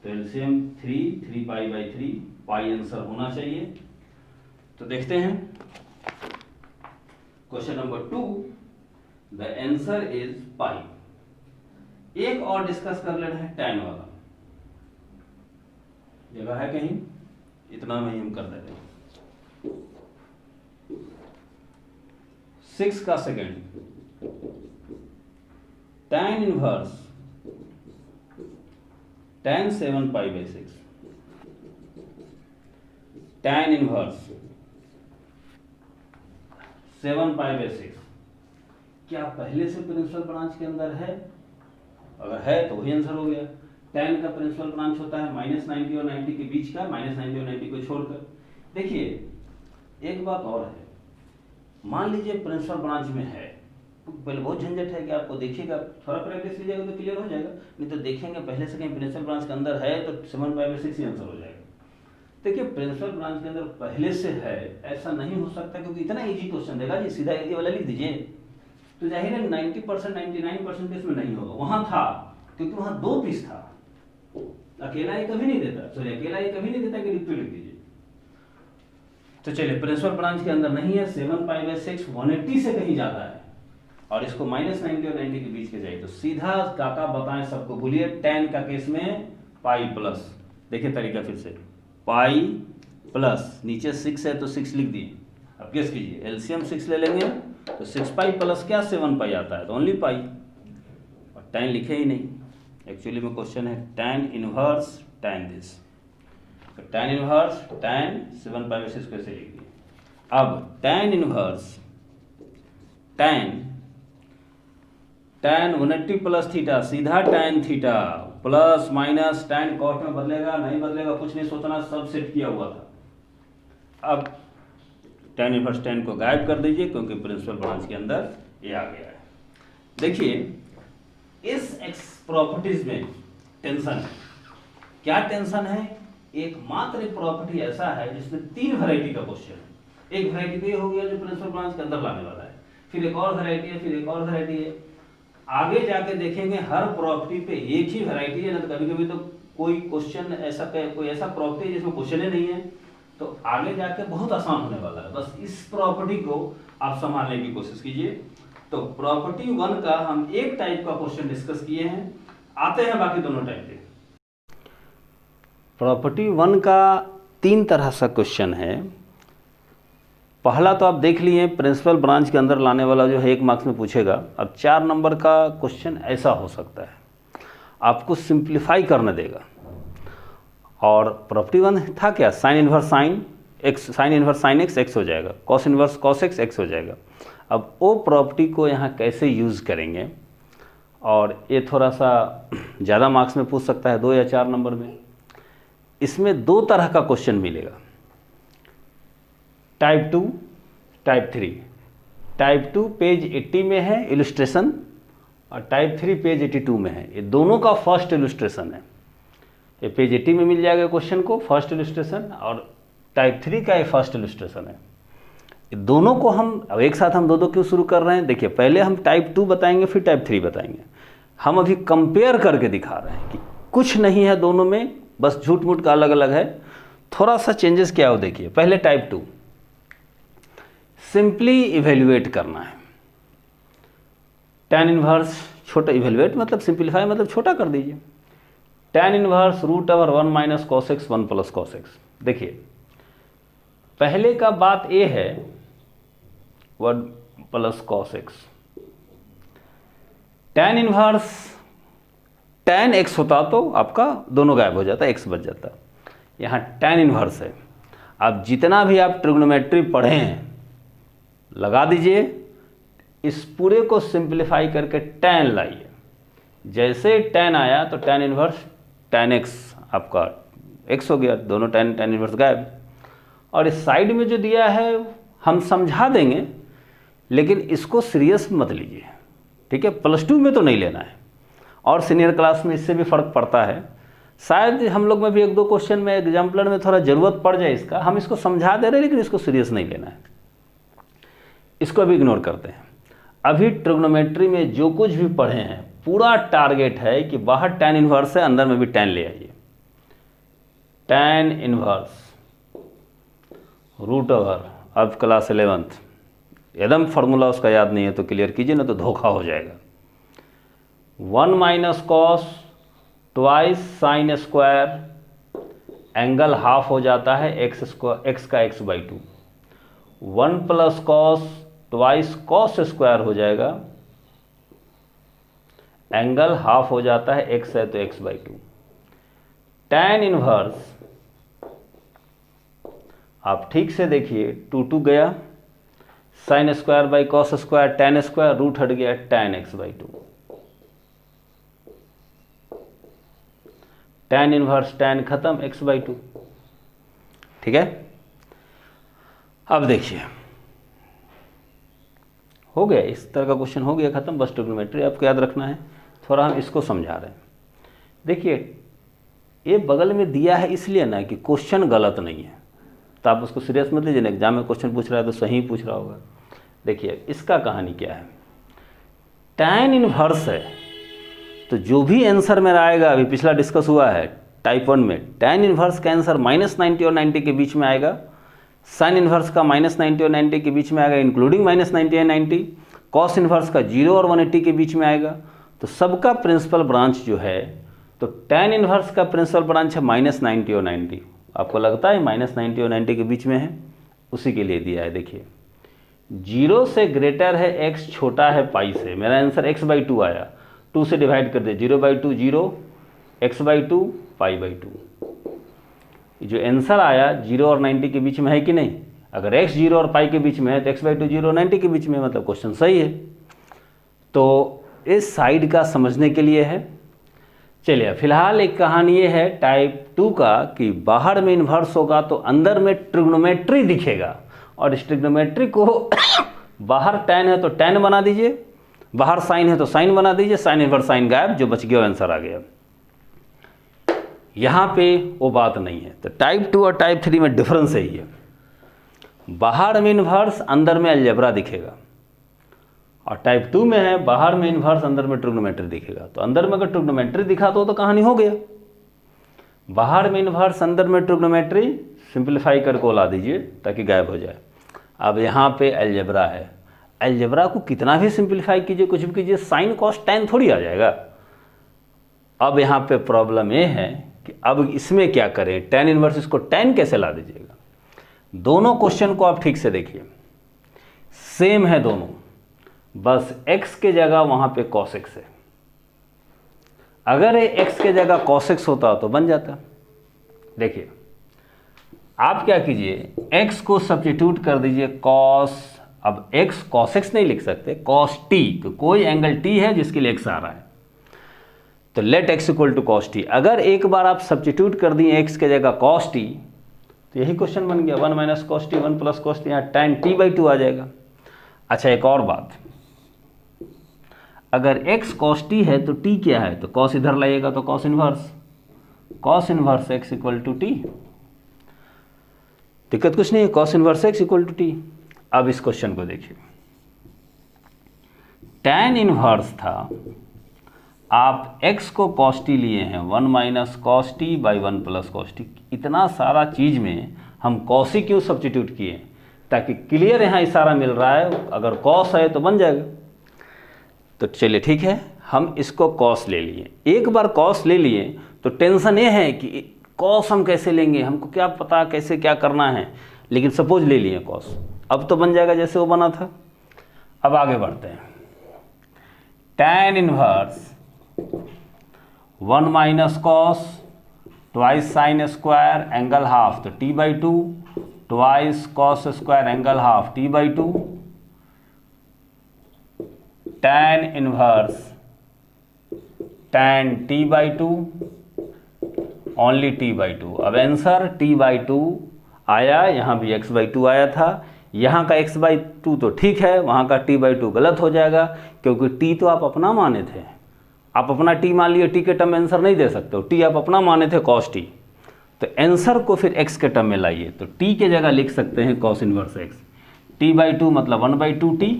तो एलसीएम 3π/3, पाई आंसर होना चाहिए। तो देखते हैं question number 2, the answer is pi. एक और डिस्कस कर लेना है tan वाला, जगह है कहीं, इतना में ही हम कर देते हैं। 6 का second, tan inverse tan 7π/6, tan inverse 7π/6 क्या पहले से प्रिंसिपल ब्रांच के अंदर है? अगर है तो वही आंसर हो गया। tan का प्रिंसिपल ब्रांच होता है -90 और 90 के बीच का, -90 और 90 को छोड़कर। देखिए एक बात और है, मान लीजिए प्रिंसिपल ब्रांच में है, तो पहले बहुत झंझट है कि आपको देखिएगा, थोड़ा प्रैक्टिस लीजिएगा तो क्लियर हो जाएगा, नहीं तो देखेंगे पहले से कहीं प्रिंसिपल ब्रांच के अंदर है तो 7π/6 ही आंसर हो जाएगा। देखिए प्रिंसिपल ब्रांच के अंदर पहले से है ऐसा नहीं हो सकता, क्योंकि इतना इजी क्वेश्चन देगा जी, सीधा ये वाला लिख दीजिए, तो जाहिर है 90% 99% इसमें नहीं होगा। वहां था क्योंकि वहां 2 पीस था, अकेला ये कभी नहीं देता, सॉरी अकेला ये कभी नहीं देता कि लिख दीजिए। तो चलिए प्रिंसिपल ब्रांच के अंदर नहीं है, 7π/6 180 से कहीं ज्यादा है, और इसको -90 और 90 के बीच के जाए, तो सीधा काका बताएं सबको, भूलिए tan का केस में पाई प्लस, देखिए तरीका फिर से, पाई प्लस नीचे 6 है तो 6 लिख दिए। अब गेस कीजिए, एलसीएम 6 ले लेंगे तो 6π प्लस क्या 7π आता है, तो ओनली पाई, और tan लिखे ही नहीं। एक्चुअली में क्वेश्चन है tan इनवर्स tan दिस, तो tan इनवर्स tan 7π/6 कैसे लिख दिए। अब tan inverse tan 180 plus theta, सीधा tan theta plus minus tan cot में बदलेगा नहीं बदलेगा कुछ नहीं सोचना, सब सेट किया हुआ था। अब tan इनवर्स tan को गायब कर दीजिए, क्योंकि प्रिंसिपल ब्रांच के अंदर ये आ गया है। देखिए इस एक्स प्रॉपर्टीज में टेंशन है, क्या टेंशन है? एकमात्र प्रॉपर्टी ऐसा है जिसमें 3 वैरायटी का क्वेश्चन है। एक वैरायटी तो ये हो गया जो प्रिंसिपल ब्रांच के अंदर लाने वाला है, फिर एक और वैरायटी है, फिर एक और वैरायटी है। आगे जाके देखेंगे हर प्रॉपर्टी पे एक ही वैरायटी है ना, तो कभी कभी तो कोई क्वेश्चन ऐसा कोई ऐसा प्रॉपर्टी है जिसमें क्वेश्चन ही नहीं है, तो आगे जाके बहुत आसान होने वाला है। बस इस प्रॉपर्टी को आप संभालने की कोशिश कीजिए। तो प्रॉपर्टी 1 का हम एक टाइप का क्वेश्चन डिस्कस किए हैं, आते हैं बाकी दोनों टाइप के। प्रॉपर्टी 1 का 3 तरह का क्वेश्चन है। पहला तो आप देख लिए प्रिंसिपल ब्रांच के अंदर लाने वाला जो है 1 मार्क्स में पूछेगा। अब 4 नंबर का क्वेश्चन ऐसा हो सकता है, आपको सिंप्लीफाई करने देगा। और प्रॉपर्टी 1 था क्या? Sign inverse sine x, sign inverse sine x x हो जाएगा, cos inverse cos x x हो जाएगा। अब वो प्रॉपर्टी को यहाँ कैसे यूज़ करेंगे, और ये थोड़ा सा ज़्यादा मार्क्स में पूछ सकता है, 2 या 4 नंबर में। इसमें 2 तरह का क्वेश्चन मिलेगा, टाइप 2, टाइप 3। टाइप 2 पेज 80 में है इलस्ट्रेशन, और टाइप 3 पेज 82 में है। ये दोनों का फर्स्ट इलस्ट्रेशन है। ये पेज 80 में मिल जाएगा क्वेश्चन को फर्स्ट इलस्ट्रेशन, और टाइप 3 का ये फर्स्ट इलस्ट्रेशन है। ये दोनों को हम अब एक साथ हम दो क्यों शुरू कर रहे हैं? देखिए, पहले हम टाइप 2 बताएंगे, फिर टाइप 3 बताएंगे। हम अभी कंपेयर करके दिखा रहे हैं कि कुछ नहीं है दोनों में, बस झूठ मूठ का अलग अलग है। थोड़ा सा चेंजेस क्या हो देखिए। पहले टाइप 2 सिंपली इवेल्युएट करना है। tan इनवर्स छोटा, इवेल्युएट मतलब सिंप्लीफाई मतलब छोटा कर दीजिए। tan inverse √1 minus cos x 1 plus cos x. देखिए, पहले का बात ये है 1 plus cos x. tan inverse tan x होता तो आपका दोनों गायब हो जाता, x बच जाता। यहाँ tan इनवर्स है। अब जितना भी आप ट्रिग्नोमेट्री पढ़े हैं लगा दीजिए, इस पूरे को सिंप्लीफाई करके tan लाइए। जैसे tan आया तो tan इनवर्स tan x आपका x हो गया, दोनों tan इनवर्स गायब। और इस साइड में जो दिया है हम समझा देंगे, लेकिन इसको सीरियस मत लीजिए, ठीक है? +2 में तो नहीं लेना है, और सीनियर क्लास में इससे भी फ़र्क पड़ता है। शायद हम लोग में भी 1-2 क्वेश्चन में एग्जाम्पलर में थोड़ा ज़रूरत पड़ जाए इसका, हम इसको समझा दे रहे हैं, लेकिन इसको सीरियस नहीं लेना है, इसको अभी इग्नोर करते हैं। अभी ट्रिग्नोमेट्री में जो कुछ भी पढ़े हैं पूरा टारगेट है कि बाहर tan इनवर्स है, अंदर में भी tan ले आइए। tan इनवर्स √, अब क्लास 11th एकदम फार्मूला उसका याद नहीं है तो क्लियर कीजिए, ना तो धोखा हो जाएगा। 1 minus cos twice sine square, angle half हो जाता है x का x/2। 1 plus cos twice cos square हो जाएगा, एंगल हाफ हो जाता है, x है तो x/2। tan इनवर्स आप ठीक से देखिए, 2 गया, sine square by cos square, tan square, root हट गया, tan x/2। tan inverse tan खत्म, x/2, ठीक है? अब देखिए, हो गया, इस तरह का क्वेश्चन हो गया खत्म। बस ट्रिग्नोमेट्री आपको याद रखना है। थोड़ा हम इसको समझा रहे हैं। देखिए, ये बगल में दिया है इसलिए ना कि क्वेश्चन गलत नहीं है, तो आप उसको सीरियस मत लीजिए। एग्जाम में क्वेश्चन पूछ रहा है तो सही पूछ रहा होगा। देखिए, इसका कहानी क्या है। tan इनवर्स है तो जो भी आंसर मेरा आएगा, अभी पिछला डिस्कस हुआ है टाइप 1 में, tan इनवर्स का आंसर -90 और 90 के बीच में आएगा। साइन इनवर्स का -90 और 90 के बीच में आएगा, इंक्लूडिंग -90 और 90। कॉस इनवर्स का 0 और 180 के बीच में आएगा। तो सबका प्रिंसिपल ब्रांच जो है, तो tan इनवर्स का प्रिंसिपल ब्रांच है -90 और 90। आपको लगता है -90 और 90 के बीच में है, उसी के लिए दिया है। देखिए, 0 से ग्रेटर है x, छोटा है पाई से। मेरा आंसर x/2 आया, 2 से डिवाइड कर दे, 0/2 0, x/2 पाई/2। जो आंसर आया 0 और 90 के बीच में है कि नहीं? अगर x 0 और पाई के बीच में है तो x/2 0 और 90 के बीच में, मतलब क्वेश्चन सही है। तो इस साइड का समझने के लिए है। चलिए, फिलहाल एक कहानी ये है टाइप 2 का कि बाहर में इन्वर्स होगा तो अंदर में ट्रिग्नोमेट्री दिखेगा, और इस ट्रिग्नोमेट्री को बाहर tan है तो tan बना दीजिए, बाहर साइन है तो साइन बना दीजिए, साइन इनवर्स साइन गायब, जो बच गया आंसर आ गया। यहाँ पे वो बात नहीं है। तो टाइप 2 और टाइप 3 में डिफरेंस यही है, बाहर में इन्वर्स अंदर में अलजेब्रा दिखेगा, और टाइप 2 में है बाहर में इन्वर्स अंदर में ट्रिग्नोमेट्री दिखेगा। तो अंदर में अगर ट्रिग्नोमेट्री दिखा तो कहानी हो गया, बाहर में इन्वर्स अंदर में ट्रिग्नोमेट्री, सिंप्लीफाई करके ला दीजिए ताकि गायब हो जाए। अब यहाँ पे अलजेब्रा है, अलजेब्रा को कितना भी सिंप्लीफाई कीजिए, कुछ भी कीजिए, साइन कॉस टैन थोड़ी आ जाएगा। अब यहाँ पे प्रॉब्लम ये है कि अब इसमें क्या करें, टैन इन्वर्स इसको टैन कैसे ला दीजिएगा। दोनों क्वेश्चन को आप ठीक से देखिए, सेम है दोनों, बस x के जगह वहाँ पे cos x है। अगर ये x के जगह cos x होता तो बन जाता। देखिए आप क्या कीजिए, x को सब्स्टिट्यूट कर दीजिए cos, अब x cos x नहीं लिख सकते, cos t, तो कोई एंगल t है जिसके लिए x आ रहा है, तो let x equal to cos t। अगर एक बार आप सब्स्टिट्यूट कर दिए x के जगह cos t, तो यही क्वेश्चन बन गया 1 minus cos t 1 plus cos t, यहाँ tan t/2 आ जाएगा। अच्छा एक और बात, अगर x cos t है तो t क्या है, तो cos इधर लाइएगा तो cos inverse x equal to t, दिक्कत कुछ नहीं है, cos inverse x equal to t। अब इस क्वेश्चन को देखिए, tan इनवर्स था, आप x को cos t लिए हैं 1 minus cos t by 1 plus cos t, इतना सारा चीज़ में हम cos ही क्यों सब्स्टिट्यूट किए, ताकि क्लियर यहाँ इशारा मिल रहा है, अगर cos है तो बन जाएगा। तो चलिए ठीक है, हम इसको cos ले लिए, एक बार cos ले लिए तो टेंशन ये है कि cos हम कैसे लेंगे, हमको क्या पता कैसे क्या करना है, लेकिन सपोज ले लिए cos, अब तो बन जाएगा जैसे वो बना था। अब आगे बढ़ते हैं, tan inverse 1 minus cos twice sine square angle half, तो t/2 twice cos square angle half t/2, tan inverse tan t/2 only t/2। अब आंसर t/2 आया, यहाँ भी x/2 आया था, यहाँ का x/2 तो ठीक है, वहाँ का t/2 गलत हो जाएगा, क्योंकि t तो आप अपना माने थे, आप अपना t मान लिए, t के टर्म में आंसर नहीं दे सकते हो, t आप अपना माने थे cos t, तो आंसर को फिर x के टर्म में लाइए, तो t के जगह लिख सकते हैं cos इनवर्स x, t/2 मतलब 1/2t,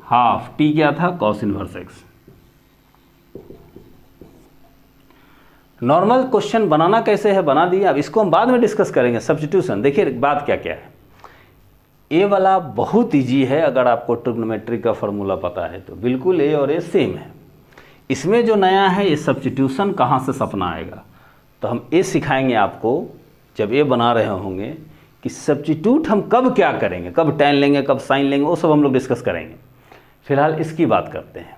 हाफ t क्या था cos inverse x। Normal question बनाना कैसे है बना दिया, अब इसको हम बाद में डिस्कस करेंगे, सब्स्टिट्यूशन। देखिए बात क्या क्या है, ए वाला बहुत इजी है, अगर आपको ट्रिग्नोमेट्री का फॉर्मूला पता है तो बिल्कुल ए और ए सेम है। इसमें जो नया है ये सब्स्टिट्यूशन कहाँ से सपना आएगा, तो हम ये सिखाएंगे आपको जब ये बना रहे होंगे कि सब्स्टिट्यूट हम कब क्या करेंगे, कब tan लेंगे, कब साइन लेंगे, वो सब हम लोग डिस्कस करेंगे। फिलहाल इसकी बात करते हैं,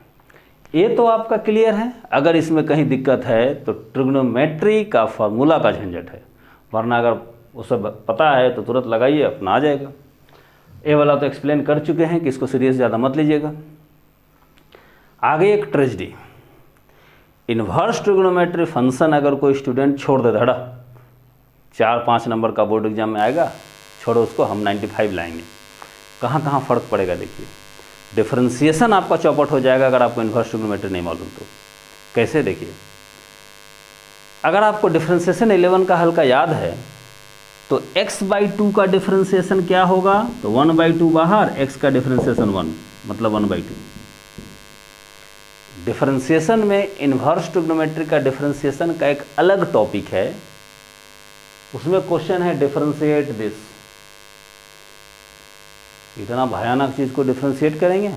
ये तो आपका क्लियर है। अगर इसमें कहीं दिक्कत है तो ट्रिग्नोमेट्री का फॉर्मूला का झंझट है, वरना अगर वो सब पता है तो तुरंत लगाइए, अपना आ जाएगा। ये वाला तो एक्सप्लेन कर चुके हैं कि इसको सीरियस ज़्यादा मत लीजिएगा। आगे एक ट्रेजेडी, इन्वर्स ट्रिग्नोमेट्री फंक्शन अगर कोई स्टूडेंट छोड़ दे धड़ा, 4-5 नंबर का बोर्ड एग्जाम में आएगा, छोड़ो उसको, हम 95 लाएंगे। कहाँ कहाँ फ़र्क पड़ेगा देखिए, डिफरेंशिएशन आपका चौपट हो जाएगा अगर आपको इन्वर्स ट्रिग्नोमेट्री नहीं मालूम तो। कैसे देखिए, अगर आपको डिफरेंशिएशन 11 का हल का याद है तो x/2 का डिफरेंशिएशन क्या होगा, तो 1/2 बाहर, x का डिफरेंशिएशन 1 मतलब 1/2। डिफरेंशिएशन में इन्वर्स ट्रिग्नोमेट्री का डिफरेंशिएशन का एक अलग टॉपिक है, उसमें क्वेश्चन है डिफरेंशिएट दिस। इतना भयानक चीज़ को डिफरेंशिएट करेंगे,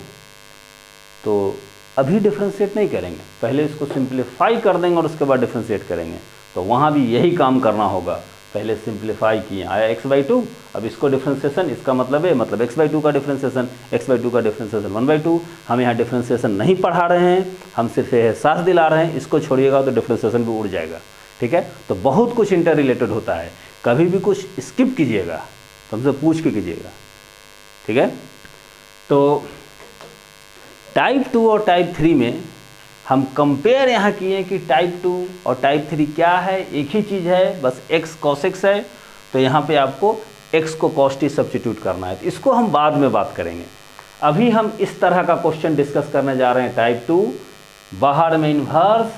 तो अभी डिफरेंशिएट नहीं करेंगे, पहले इसको सिंप्लीफाई कर देंगे और उसके बाद डिफरेंशिएट करेंगे। तो वहाँ भी यही काम करना होगा, पहले सिंप्लीफाई किए, आया x/2, अब इसको डिफरेंशिएशन, इसका मतलब है मतलब x/2 का डिफरेंशिएशन, x/2 का डिफरेंशिएशन 1/2। हम यहाँ डिफरेंशिएशन नहीं पढ़ा रहे हैं, हम सिर्फ एहसास दिला रहे हैं, इसको छोड़िएगा तो डिफरेंशिएशन भी उड़ जाएगा। ठीक है, तो बहुत कुछ इंटर रिलेटेड होता है, कभी भी कुछ स्किप कीजिएगा तो हमसे पूछ के कीजिएगा। ठीक है, तो टाइप 2 और टाइप 3 में हम कंपेयर यहाँ किए कि टाइप 2 और टाइप 3 क्या है, एक ही चीज़ है, बस x cos x है, तो यहाँ पे आपको x को cos t सब्स्टिट्यूट करना है, तो इसको हम बाद में बात करेंगे। अभी हम इस तरह का क्वेश्चन डिस्कस करने जा रहे हैं, टाइप 2 बाहर में इन्वर्स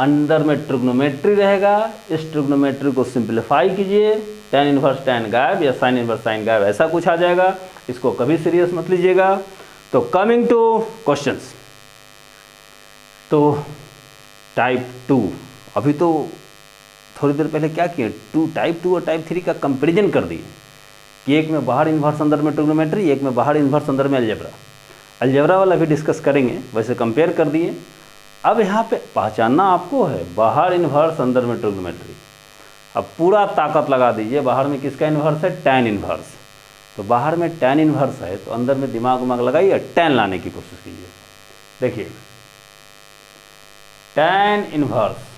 अंदर में ट्रिग्नोमेट्री रहेगा, इस ट्रिग्नोमेट्री को सिंप्लीफाई कीजिए, tan इनवर्स tan गायब या sin इनवर्स sin गायब, ऐसा कुछ आ जाएगा। इसको कभी सीरियस मत लीजिएगा। तो कमिंग टू क्वेश्चंस, तो टाइप 2, अभी तो थोड़ी देर पहले क्या किए, टाइप 2 और टाइप 3 का कंपेरिजन कर दिए कि एक में बाहर इन्वर्स अंदर में ट्रिग्नोमेट्री, एक में बाहर इन्वर्स अंदर में अलजेब्रा वाला भी डिस्कस करेंगे, वैसे कंपेयर कर दिए। अब यहाँ पे पहचानना आपको है बाहर इन्वर्स अंदर में ट्रिग्नोमेट्री। अब पूरा ताकत लगा दीजिए, बाहर में किसका इन्वर्स है, tan इन्वर्स। तो बाहर में tan इन्वर्स है तो अंदर में दिमाग उमाग लगाइए, tan लाने की कोशिश कीजिए। देखिए tan inverse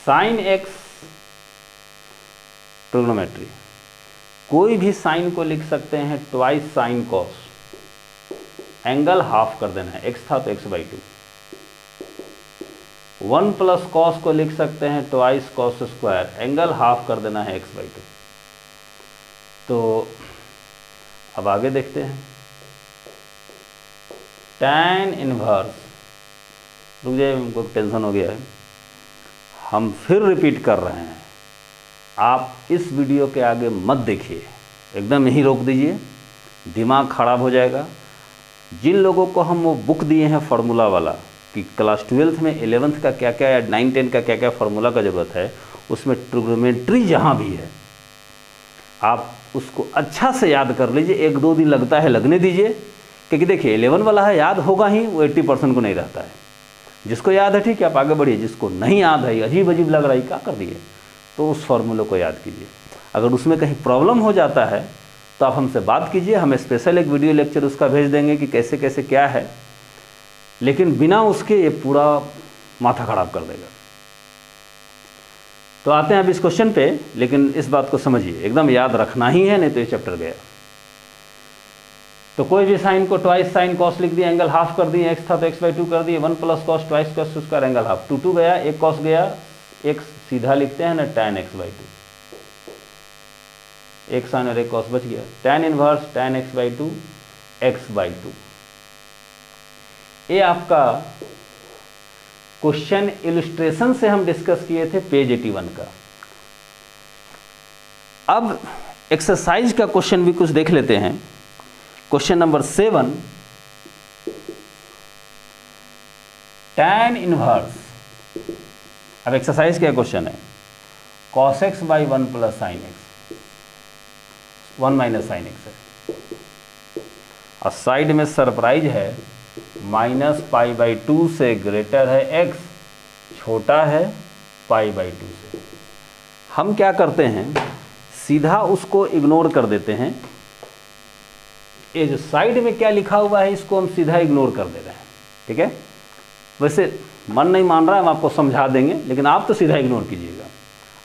sin x trigonometry, कोई भी साइन को लिख सकते हैं twice sine cos, angle half कर देना है, x था तो x/2। 1 प्लस कॉस को लिख सकते हैं twice cos square, angle half कर देना है x/2। तो अब आगे देखते हैं tan इनवर्स, रुक जाइए हमको टेंशन हो गया है, हम फिर रिपीट कर रहे हैं, आप इस वीडियो के आगे मत देखिए, एकदम यहीं रोक दीजिए, दिमाग खराब हो जाएगा। जिन लोगों को हम वो बुक दिए हैं फार्मूला वाला कि क्लास 12th में 11th का क्या क्या या 9-10 का क्या क्या फार्मूला का ज़रूरत है, उसमें ट्रिग्नोमेट्री जहाँ भी है आप उसको अच्छा से याद कर लीजिए। 1-2 दिन लगता है, लगने दीजिए, क्योंकि देखिए 11 वाला है, याद होगा ही, वो 80% को नहीं रहता है। जिसको याद है ठीक है, आप आगे बढ़िए, जिसको नहीं याद है, अजीब अजीब लग रहा है, क्या कर दिए, तो उस फार्मूले को याद कीजिए। अगर उसमें कहीं प्रॉब्लम हो जाता है तो आप हमसे बात कीजिए, हम स्पेशल एक वीडियो लेक्चर उसका भेज देंगे कि कैसे कैसे क्या है, लेकिन बिना उसके ये पूरा माथा खराब कर देगा। तो आते हैं अब इस क्वेश्चन पे, लेकिन इस बात को समझिए, एकदम याद रखना ही है, नहीं तो ये चैप्टर गया। तो कोई भी साइन को ट्वाइस साइन कॉस लिख दिया, एंगल हाफ कर दिए, x था तो x/2 कर दिए, 1 plus cos twice cos square angle half, 2 गया, एक कॉस गया, एक सीधा लिखते हैं ना tan x/2, एक साइन और एक कॉस बच गया, tan inverse tan x/2 x/2। ये आपका क्वेश्चन इलस्ट्रेशन से हम डिस्कस किए थे पेज 81 का। अब एक्सरसाइज का क्वेश्चन भी कुछ देख लेते हैं। क्वेश्चन नंबर 7, tan इनवर्स, अब एक्सरसाइज क्या क्वेश्चन है, cos x by 1 plus sine x, 1 minus sine x है, और साइड में सरप्राइज है -π/2 से ग्रेटर है x, छोटा है π/2 से। हम क्या करते हैं, सीधा उसको इग्नोर कर देते हैं, ये जो साइड में क्या लिखा हुआ है इसको हम सीधा इग्नोर कर दे रहे हैं, ठीक है। वैसे मन नहीं मान रहा है, हम आपको समझा देंगे, लेकिन आप तो सीधा इग्नोर कीजिएगा।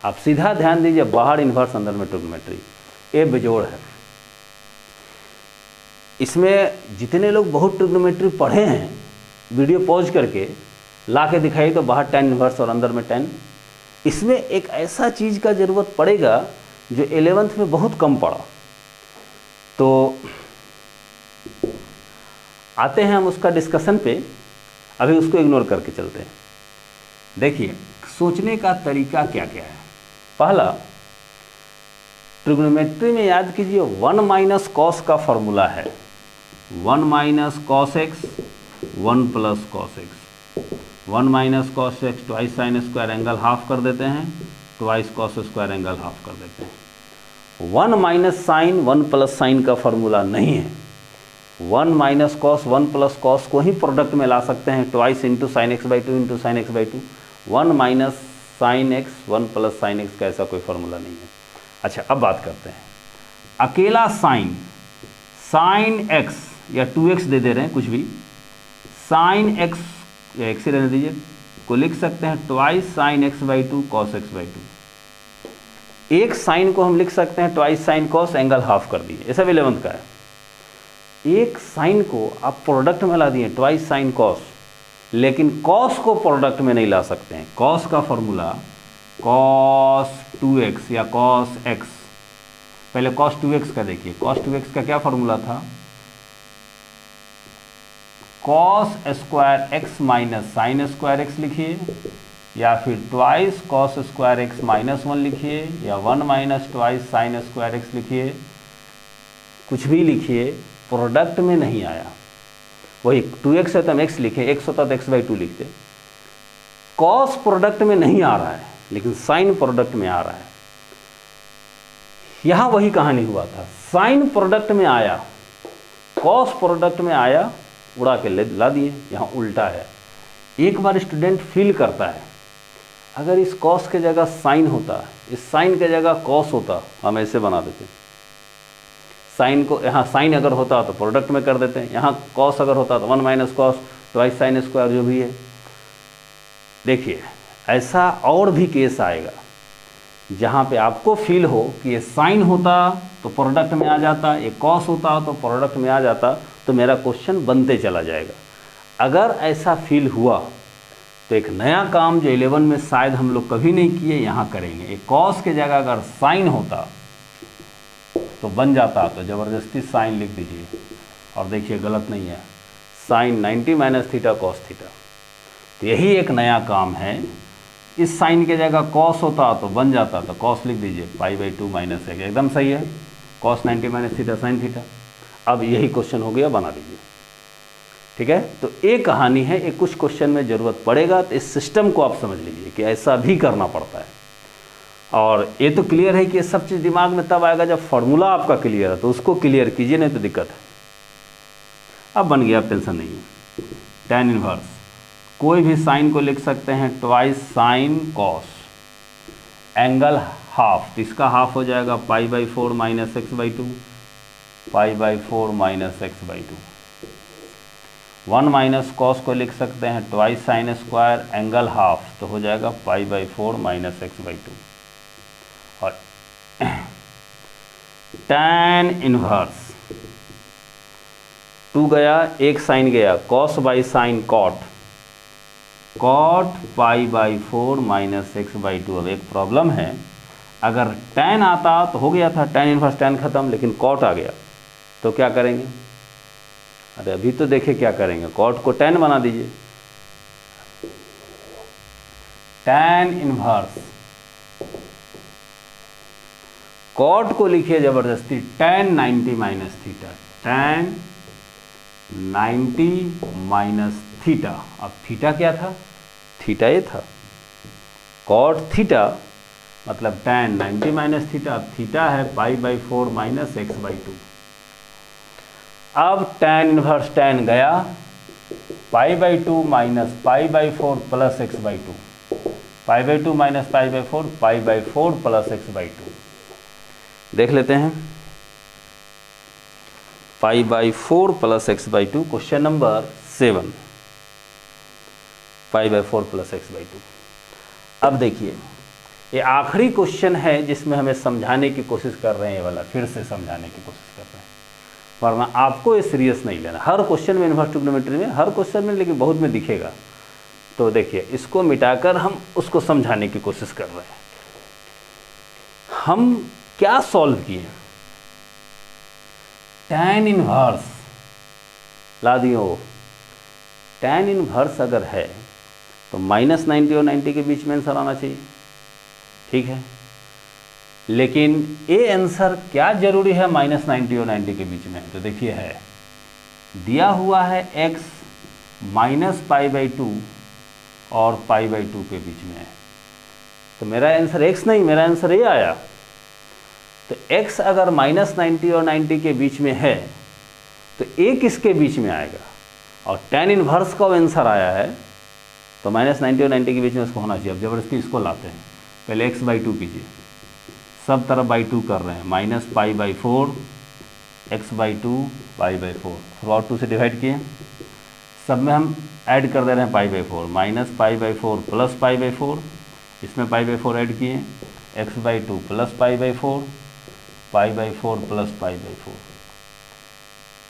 आप सीधा ध्यान दीजिए, बाहर इन्वर्स अंदर में ट्रिग्नोमेट्री, ये बेजोड़ है। इसमें जितने लोग बहुत ट्रिग्नोमेट्री पढ़े हैं, वीडियो पॉज करके ला के दिखाइए तो बाहर tan इन्वर्स और अंदर में tan। इसमें एक ऐसा चीज़ का ज़रूरत पड़ेगा जो 11th में बहुत कम पड़ा। तो आते हैं हम उसका डिस्कशन पे, अभी उसको इग्नोर करके चलते हैं। देखिए सोचने का तरीका क्या क्या है। पहला, ट्रिग्नोमेट्री में याद कीजिए 1 माइनस कॉस का फॉर्मूला है, 1 minus cos x 1 plus cos x, 1 minus cos x twice sine square angle half कर देते हैं, twice cos square angle half कर देते हैं। 1 माइनस साइन 1 प्लस साइन का फॉर्मूला नहीं है। 1 माइनस कॉस 1 प्लस कॉस को ही प्रोडक्ट में ला सकते हैं, twice into sine x/2 into sine x/2। 1 minus sine x 1 plus sine x का ऐसा कोई फॉर्मूला नहीं है। अच्छा, अब बात करते हैं अकेला साइन एक्स या 2x दे रहे हैं, कुछ भी साइन एक्स या एक्स ही रहने दीजिए, को लिख सकते हैं twice sign x/2 cos x/2। एक साइन को हम लिख सकते हैं twice sine cos angle half कर दिए, ऐसा भी 11th का है। एक साइन को आप प्रोडक्ट में ला दिए ट्वाइस साइन कॉस, लेकिन कॉस को प्रोडक्ट में नहीं ला सकते हैं। कॉस का फॉर्मूला कॉस 2x या कॉस x, पहले कॉस 2x का देखिए, कॉस 2x का क्या फॉर्मूला था, cos square x minus sine square x लिखिए, या फिर twice cos square x minus 1 लिखिए, या 1 minus twice sine square x लिखिए, कुछ भी लिखिए, प्रोडक्ट में नहीं आया। वही 2x है तो हम x लिखें, x होता तो x/2 लिखते। कॉस प्रोडक्ट में नहीं आ रहा है लेकिन साइन प्रोडक्ट में आ रहा है। यहां वही कहानी हुआ था, साइन प्रोडक्ट में आया, कॉस प्रोडक्ट में आया, उड़ा के ला दिए। यहां उल्टा है। एक बार स्टूडेंट फील करता है, अगर इस कॉस के जगह साइन होता, इस साइन के जगह कॉस होता, हम ऐसे बना देते। साइन को यहाँ साइन अगर होता तो प्रोडक्ट में कर देते हैं, यहाँ कॉस अगर होता तो 1 minus cos twice sine square जो भी है। देखिए ऐसा और भी केस आएगा जहाँ पे आपको फील हो कि ये साइन होता तो प्रोडक्ट में आ जाता, ये कॉस होता तो प्रोडक्ट में आ जाता, तो मेरा क्वेश्चन बनते चला जाएगा। अगर ऐसा फील हुआ तो एक नया काम जो 11 में शायद हम लोग कभी नहीं किए यहाँ करेंगे। एक कॉस के जगह अगर साइन होता तो बन जाता, तो ज़बरदस्ती साइन लिख दीजिए। और देखिए गलत नहीं है, sine 90 minus theta cos theta. तो यही एक नया काम है। इस साइन के जगह कॉस होता तो बन जाता, तो कॉस लिख दीजिए π/2 माइनस 1, एकदम सही है। Cos 90 minus theta sine theta. अब यही क्वेश्चन हो गया, बना दीजिए। ठीक है, तो एक कहानी है, एक कुछ क्वेश्चन में ज़रूरत पड़ेगा तो इस सिस्टम को आप समझ लीजिए कि ऐसा भी करना पड़ता है। और ये तो क्लियर है कि ये सब चीज़ दिमाग में तब आएगा जब फार्मूला आपका क्लियर है, तो उसको क्लियर कीजिए, नहीं तो दिक्कत है। अब बन गया, अब टेंशन नहीं है। tan इनवर्स, कोई भी साइन को लिख सकते हैं twice sine cos, angle half, तो इसका हाफ हो जाएगा π/4 minus x/2, π/4 minus x/2। 1 minus cos को लिख सकते हैं twice sine square, angle half, तो हो जाएगा π/4 माइनस x/2। और tan इनवर्स 2 गया, एक साइन गया, cos by sine cot, cot π/4 minus x/2। अब एक प्रॉब्लम है, अगर tan आता तो हो गया था, tan इनवर्स tan खत्म, लेकिन कॉट आ गया तो क्या करेंगे? अरे अभी तो देखिए क्या करेंगे, कॉट को tan बना दीजिए। tan इनवर्स कॉट को लिखिए ज़बरदस्ती tan 90 minus theta, tan 90 minus theta. अब थीटा क्या था? थीटा ये था, कॉट थीटा मतलब tan 90 माइनस थीटा। अब थीटा है π/4 माइनस x/2। अब tan इनवर्स tan गया, π/2 minus π/4 plus x/2, π/2 minus π/4, π/4 plus x/2। देख लेते हैं, π/4 plus x/2, question number 7, π/4 plus x/2। अब देखिए ये आखिरी क्वेश्चन है जिसमें हमें समझाने की कोशिश कर रहे हैं, ये वाला फिर से समझाने की कोशिश कर रहे हैं, वरना आपको ये सीरियस नहीं लेना। हर क्वेश्चन में इनवर्स ट्रिग्नोमेट्री में, हर क्वेश्चन में, लेकिन बहुत में दिखेगा। तो देखिए इसको मिटाकर हम उसको समझाने की कोशिश कर रहे हैं। हम क्या सॉल्व किए? tan इनवर्स ला दियो। tan इनवर्स अगर है तो -90 और 90 के बीच में आंसर आना चाहिए, ठीक है। लेकिन ये आंसर क्या जरूरी है -90 और 90 के बीच में? तो देखिए है दिया हुआ है x माइनस π/2 और π/2 के बीच में है, तो मेरा आंसर x नहीं, मेरा आंसर ये आया। तो x अगर -90 और 90 के बीच में है तो a किसके बीच में आएगा? और tan इनवर्स का आंसर आया है तो -90 और 90 के बीच में उसको होना चाहिए। अब जबरदस्ती इसको लाते हैं, पहले x/2 कीजिए, सब तरफ /2 कर रहे हैं, माइनस π/4 x/2 π/4, थ्रू 2 से डिवाइड किए, सब में हम ऐड कर दे रहे हैं π/4, माइनस π/4 प्लस π/4, इसमें π/4 ऐड किए, x/2 प्लस π/4, π/4 प्लस π/4,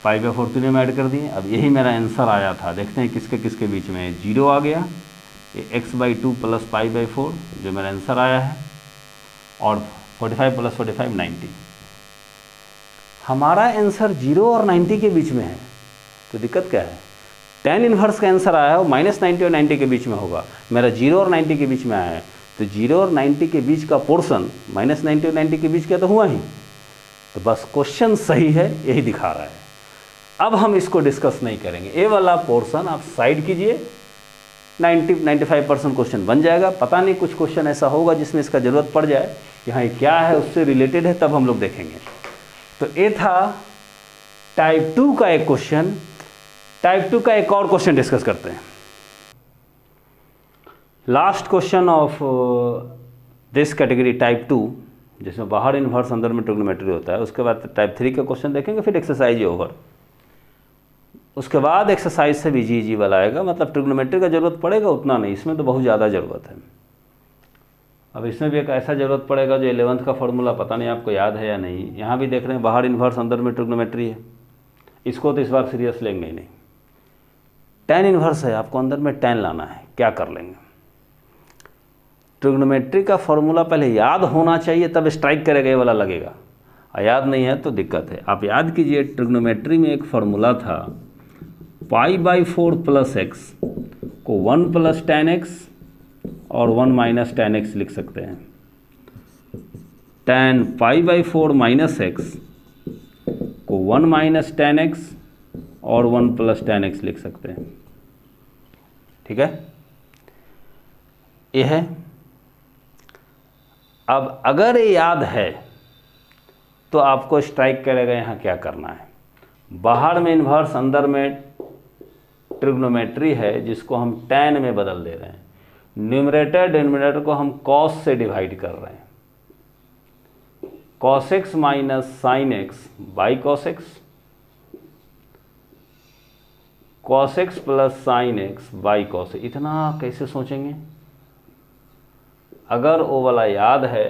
π/4 तीनों में ऐड कर दिए। अब यही मेरा आंसर आया था, देखते हैं किसके किसके बीच में है। 0 आ गया, ये x/2 प्लस π/4 जो मेरा आंसर आया है, और 45 प्लस 45 90। हमारा आंसर 0 और 90 के बीच में है, तो दिक्कत क्या है? tan इन्वर्स का आंसर आया है वो -90 और 90 के बीच में होगा, मेरा 0 और 90 के बीच में आया है, तो 0 और 90 के बीच का पोर्शन -90 और 90 के बीच का तो हुआ ही, तो बस क्वेश्चन सही है यही दिखा रहा है। अब हम इसको डिस्कस नहीं करेंगे, ये वाला पोर्शन आप साइड कीजिए, 90-95% क्वेश्चन बन जाएगा। पता नहीं कुछ क्वेश्चन ऐसा होगा जिसमें इसका ज़रूरत पड़ जाए कि हाँ ये क्या है, उससे रिलेटेड है, तब हम लोग देखेंगे। तो ये था टाइप 2 का एक क्वेश्चन। टाइप 2 का एक और क्वेश्चन डिस्कस करते हैं। Last question of this category type 2, जिसमें बाहर इन्वर्स अंदर में ट्रिग्नोमेट्री होता है। उसके बाद टाइप 3 का क्वेश्चन देखेंगे, फिर एक्सरसाइज ओवर। उसके बाद एक्सरसाइज से भी जी वाला आएगा, मतलब ट्रिग्नोमेट्री का ज़रूरत पड़ेगा उतना नहीं, इसमें तो बहुत ज़्यादा ज़रूरत है। अब इसमें भी एक ऐसा ज़रूरत पड़ेगा जो 11th का फॉर्मूला पता नहीं आपको याद है या नहीं। यहाँ भी देख रहे हैं बाहर इन्वर्स अंदर में ट्रिग्नोमेट्री है, इसको तो इस बार सीरियस लेंगे ही नहीं। tan इन्वर्स है, आपको अंदर में tan लाना है, क्या कर लेंगे। ट्रिग्नोमेट्री का फॉर्मूला पहले याद होना चाहिए, तब स्ट्राइक करेगा ये वाला लगेगा, और याद नहीं है तो दिक्कत है। आप याद कीजिए, ट्रिग्नोमेट्री में एक फार्मूला था π/4 + x को 1 + tan x और 1 - tan x लिख सकते हैं। tan π/4 - x को 1 - tan x और 1 + tan x लिख सकते हैं। ठीक है, ये है। अब अगर ये याद है तो आपको स्ट्राइक करेगा यहाँ क्या करना है। बाहर में इन्वर्स अंदर में ट्रिग्नोमेट्री है, जिसको हम tan में बदल दे रहे हैं। न्यूमरेटर डिनोमिनेटर को हम cos से डिवाइड कर रहे हैं। cos x - sin x by cos x, cos x + sin x by cos x। इतना कैसे सोचेंगे? अगर वो वाला याद है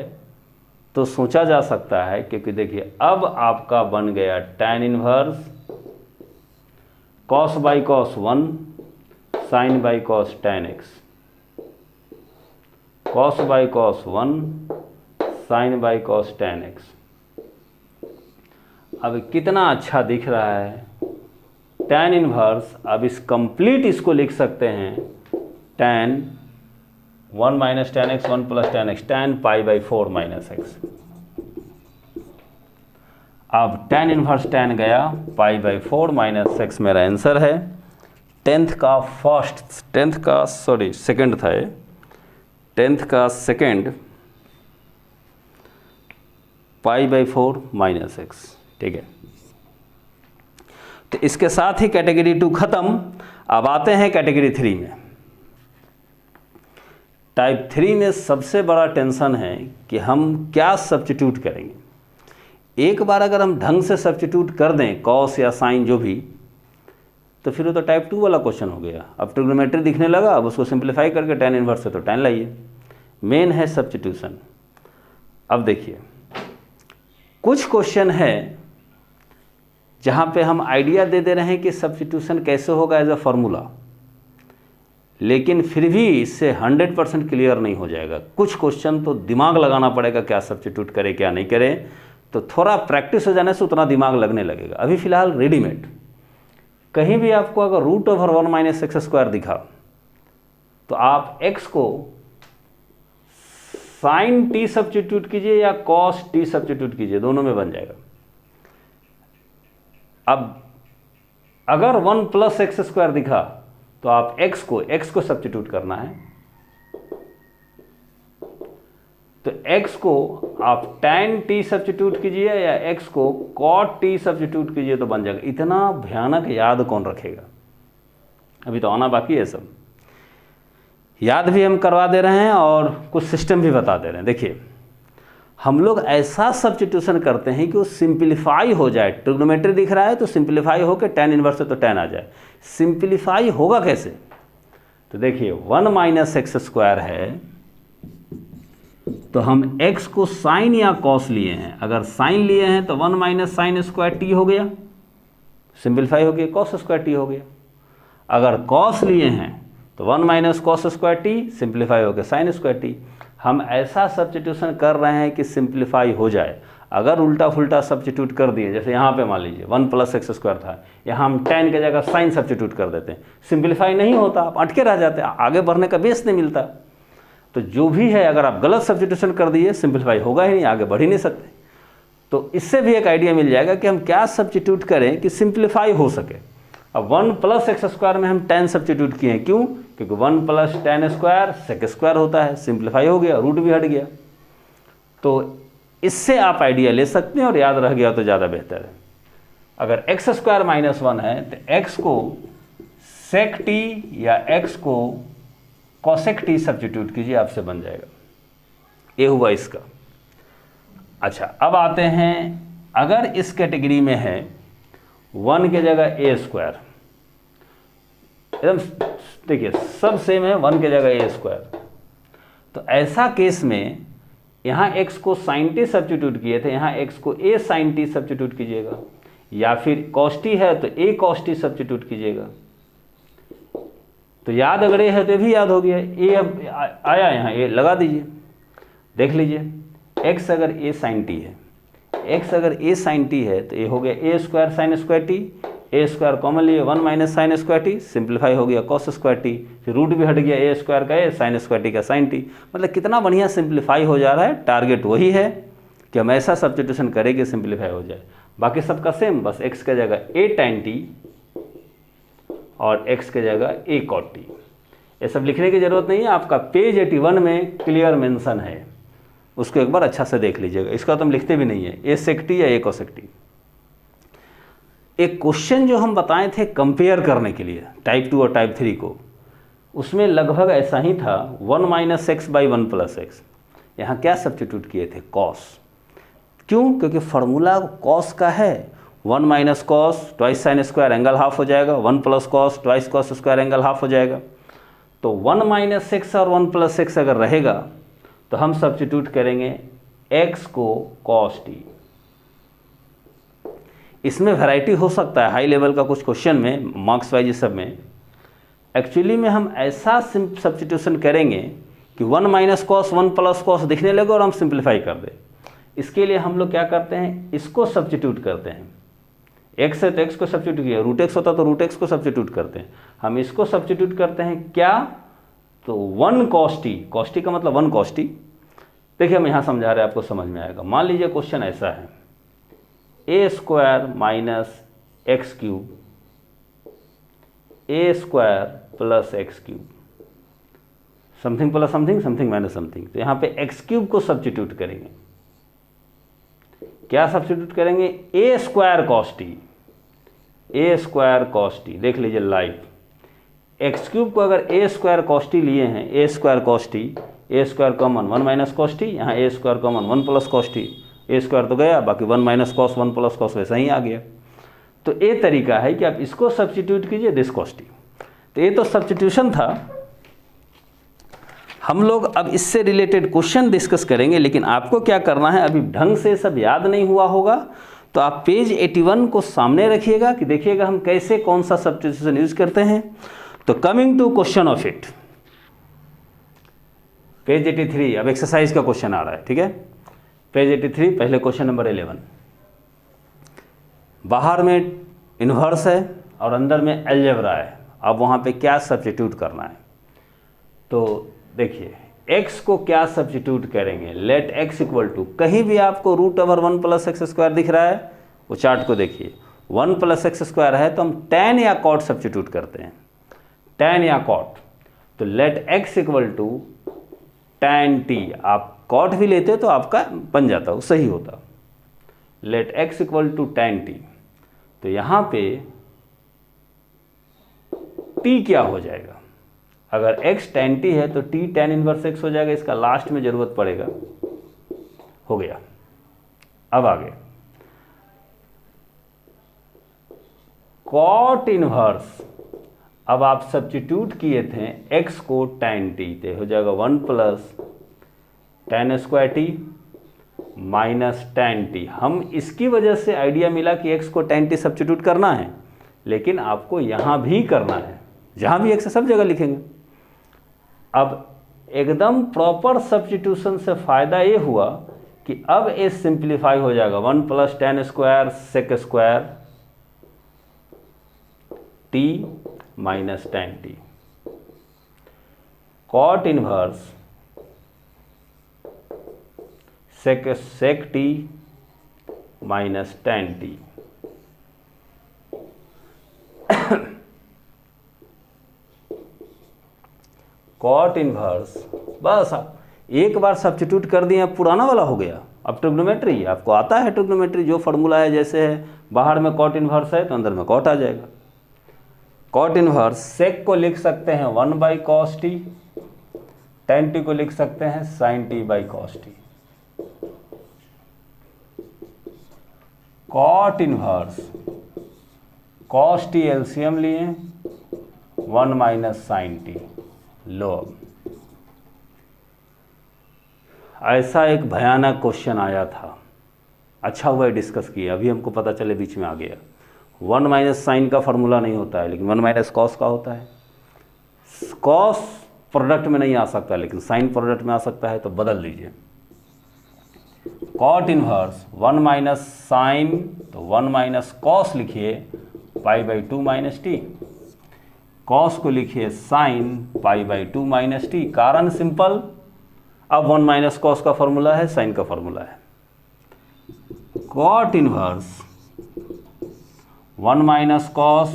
तो सोचा जा सकता है, क्योंकि देखिए अब आपका बन गया tan inverse cos by cos 1 sin by cos tan x, cos by cos 1 sin by cos tan x। अब कितना अच्छा दिख रहा है tan इन्वर्स। अब इस कंप्लीट इसको लिख सकते हैं tan 1 - tan x 1 + tan x, tan π/4 - x। अब tan इन्वर्स tan गया, π/4 - x मेरा आंसर है। 10th का सेकंड था ये, 10th का सेकंड π/4 - x। ठीक है, तो इसके साथ ही कैटेगरी 2 खत्म। अब आते हैं कैटेगरी 3 में। टाइप 3 में सबसे बड़ा टेंशन है कि हम क्या सब्स्टिट्यूट करेंगे। एक बार अगर हम ढंग से सब्स्टिट्यूट कर दें कॉस या साइन जो भी, तो फिर वो तो टाइप 2 वाला क्वेश्चन हो गया। अब ट्रिग्नोमेट्री दिखने लगा, अब उसको सिंप्लीफाई करके tan इन्वर्स से तो tan लाइए। मेन है सब्स्टिट्यूशन। अब देखिए, कुछ क्वेश्चन है जहाँ पे हम आइडिया दे दे रहे हैं कि सब्स्टिट्यूशन कैसे होगा एज अ फॉर्मूला, लेकिन फिर भी इससे 100% क्लियर नहीं हो जाएगा। कुछ क्वेश्चन तो दिमाग लगाना पड़ेगा, क्या सब्स्टिट्यूट करें क्या नहीं करें। तो थोड़ा प्रैक्टिस हो जाने से उतना दिमाग लगने लगेगा। अभी फ़िलहाल रेडीमेड कहीं भी आपको अगर √1 - x² दिखा, तो आप x को sin t सब्स्टिट्यूट कीजिए या cos t सब्स्टिट्यूट कीजिए, दोनों में बन जाएगा। अब अगर 1 + x² दिखा, तो आप x को सब्स्टिट्यूट करना है, तो x को आप tan t सब्स्टिट्यूट कीजिए या x को cot t सब्स्टिट्यूट कीजिए तो बन जाएगा। इतना भयानक याद कौन रखेगा? अभी तो आना बाकी है, सब याद भी हम करवा दे रहे हैं और कुछ सिस्टम भी बता दे रहे हैं। देखिए, हम लोग ऐसा सब्स्टिट्यूशन करते हैं कि वो सिंप्लीफाई हो जाए। ट्रिग्नोमेट्री दिख रहा है तो सिंप्लीफाई होकर tan इन्वर्स से तो tan आ जाए। सिंप्लीफाई होगा कैसे? तो देखिए, 1 - x² है, तो हम x को साइन या कॉस लिए हैं। अगर साइन लिए हैं तो 1 - sin² t हो गया, सिंप्लीफाई हो गया, cos² t हो गया। अगर कॉस लिए हैं तो 1 - cos² t, सिंप्लीफाई हो गया sin² t। हम ऐसा सब्स्टिट्यूशन कर रहे हैं कि सिंप्लीफाई हो जाए। अगर उल्टा फुल्टा सब्स्टिट्यूट कर दिए, जैसे यहाँ पे मान लीजिए 1 + x² था, यहाँ हम tan के जगह sin सब्स्टिट्यूट कर देते हैं, सिंप्लीफाई नहीं होता, आप अटके रह जाते हैं, आगे बढ़ने का बेस नहीं मिलता। तो जो भी है, अगर आप गलत सब्स्टिट्यूशन कर दिए, सिंप्लीफाई होगा ही नहीं, आगे बढ़ ही नहीं सकते। तो इससे भी एक आइडिया मिल जाएगा कि हम क्या सब्स्टिट्यूट करें कि सिंप्लीफाई हो सके। अब 1 + x² में हम tan सब्स्टिट्यूट किए हैं, क्यों? क्योंकि 1 + tan² sec² होता है, सिंप्लीफाई हो गया, रूट भी हट गया। तो इससे आप आइडिया ले सकते हैं और याद रह गया तो ज़्यादा बेहतर है। अगर x² - 1 है तो x को sec t या x को cosec t सब्स्टिट्यूट कीजिए, आपसे बन जाएगा। ये हुआ इसका। अच्छा, अब आते हैं, अगर इस कैटेगरी में है 1 के जगह a², एकदम देखिए सब सेम है, 1 के जगह a², तो ऐसा केस में यहाँ x को sin t सब्स्टिट्यूट किए थे, यहाँ x को a sin t सब्स्टिट्यूट कीजिएगा, या फिर cos t है तो a cos t सब्स्टिट्यूट कीजिएगा। तो याद अगर ये है तो भी याद हो गया, a अब आया, यहाँ a लगा दीजिए, देख लीजिए x अगर a sin t है, x अगर a sin t है तो ये हो गया a² sin² t, a² common लिए 1 - sin² t, सिंप्लीफाई हो गया cos² t, फिर रूट भी हट गया a² का a, sin² t का sin t। मतलब कितना बढ़िया सिंप्लीफाई हो जा रहा है। टारगेट वही है कि हम ऐसा सब्स्टिट्यूशन करें कि सिंप्लीफाई हो जाए। बाकी सबका सेम, बस x के जगह a tan t और x के जगह a cot t। ये सब लिखने की ज़रूरत नहीं है, आपका पेज 81 में क्लियर मेंशन है, उसको एक बार अच्छा से देख लीजिएगा। इसका तो हम लिखते भी नहीं है, a sec t या a cosec t। एक क्वेश्चन जो हम बताए थे कंपेयर करने के लिए टाइप 2 और टाइप 3 को, उसमें लगभग ऐसा ही था, 1 - x / 1 + x। यहाँ क्या सब्स्टिट्यूट किए थे? cos। क्यों? क्योंकि फार्मूला cos का है, 1 - cos twice sin² angle half हो जाएगा, 1 + cos twice cos² angle half हो जाएगा। तो 1 - x और 1 + x अगर रहेगा तो हम सब्स्टिट्यूट करेंगे x को cos t। इसमें वैरायटी हो सकता है, हाई लेवल का कुछ क्वेश्चन में, मार्क्स वाइज सब में एक्चुअली में हम ऐसा सब्स्टिट्यूशन करेंगे कि 1 - cos 1 + cos दिखने लगे और हम सिंप्लीफाई कर दें। इसके लिए हम लोग क्या करते हैं, इसको सब्स्टिट्यूट करते हैं। x है तो x को सब्स्टिट्यूट किया, √x होता तो √x को सब्स्टिट्यूट करते हैं। हम इसको सब्स्टिट्यूट करते हैं क्या? तो 1 cos t का मतलब 1 cos t। देखिए हम यहाँ समझा रहे हैं, आपको समझ में आएगा। मान लीजिए क्वेश्चन ऐसा है, a² - x³ a² + x³ something plus something, something minus something. तो यहाँ पे x³ को सब्स्टिट्यूट करेंगे, क्या सब्स्टिट्यूट करेंगे? a² cos t। देख लीजिए लाइव, x³ को अगर a² cos t लिए हैं, a² cos t, a² common 1 - cos t, यहाँ a² common 1 + cos t, a² तो गया, बाकी 1 - cos 1 + cos वैसा ही आ गया। तो ये तरीका है कि आप इसको सब्स्टिट्यूट कीजिए दिस cos t। तो ये तो सब्स्टिट्यूशन था। हम लोग अब इससे रिलेटेड क्वेश्चन डिस्कस करेंगे, लेकिन आपको क्या करना है, अभी ढंग से सब याद नहीं हुआ होगा तो आप पेज 81 को सामने रखिएगा कि देखिएगा हम कैसे कौन सा सब्स्टिट्यूशन यूज करते हैं। तो coming to question of it, page 83, अब एक्सरसाइज का क्वेश्चन आ रहा है, ठीक है। पेज 83, पहले क्वेश्चन नंबर 11। बाहर में इन्वर्स है और अंदर में अलजेब्रा है। अब वहाँ पे क्या सब्स्टिट्यूट करना है? तो देखिए x को क्या सब्स्टिट्यूट करेंगे, लेट x = कहीं भी आपको √1 + x² दिख रहा है, वो चार्ट को देखिए, 1 + x² है तो हम tan या cot सब्स्टिट्यूट करते हैं, tan या cot। तो लेट x = tan t, आप cot भी लेते तो आपका बन जाता, वो सही होता। लेट x = tan t, तो यहाँ पे t क्या हो जाएगा? अगर x tan t है तो t tan 1x हो जाएगा, इसका लास्ट में जरूरत पड़ेगा, हो गया। अब आगे cot इनवर्स, अब आप सब्स्टिट्यूट किए थे x को tan t, तो हो जाएगा 1 + tan² t minus tan t। हम इसकी वजह से आइडिया मिला कि x को tan t सब्स्टिट्यूट करना है, लेकिन आपको यहाँ भी करना है, जहाँ भी x है सब जगह लिखेंगे। अब एकदम प्रॉपर सब्स्टिट्यूशन से फ़ायदा ये हुआ कि अब ये सिंप्लीफाई हो जाएगा 1 plus tan square sec square t minus tan t, cot inverse sec t minus tan t। Cot inverse, बस आप एक बार सब्स्टिट्यूट कर दिए, अब पुराना वाला हो गया। अब ट्रिग्नोमेट्री आपको आता है, ट्रिग्नोमेट्री जो फार्मूला है, जैसे है बाहर में कॉट इनवर्स है तो अंदर में कॉट आ जाएगा। कॉट इनवर्स सेक को लिख सकते हैं 1 by cos t, tan t को लिख सकते हैं sin t by cos t. Cot inverse cos t LCM लिए 1 माइनस साइन टी। लो, ऐसा एक भयानक क्वेश्चन आया था, अच्छा हुआ डिस्कस किया, अभी हमको पता चले बीच में आ गया। 1 माइनस साइन का फार्मूला नहीं होता है, लेकिन 1 माइनस कॉस का होता है। कॉस प्रोडक्ट में नहीं आ सकता, लेकिन साइन प्रोडक्ट में आ सकता है, तो बदल दीजिए। कॉट इनवर्स 1 माइनस साइन, तो 1 माइनस कॉस लिखिए pi by 2 minus t, cos को लिखिए sine pi by 2 minus t. कारण सिंपल, अब 1 माइनस कॉस का फॉर्मूला है, साइन का फॉर्मूला है। Cot inverse 1 minus cos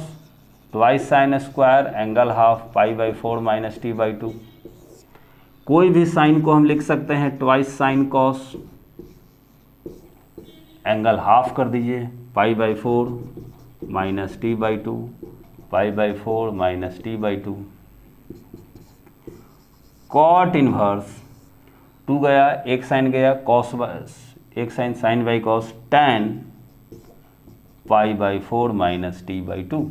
twice sine square angle half pi by 4 minus t by 2। कोई भी साइन को हम लिख सकते हैं twice sine cos, angle half कर दीजिए pi by 4 minus t by 2, pi by 4 minus t by 2। Cot inverse 2 गया, एक साइन गया, कॉस एक sine sine by cos tan pi by 4 minus t by 2।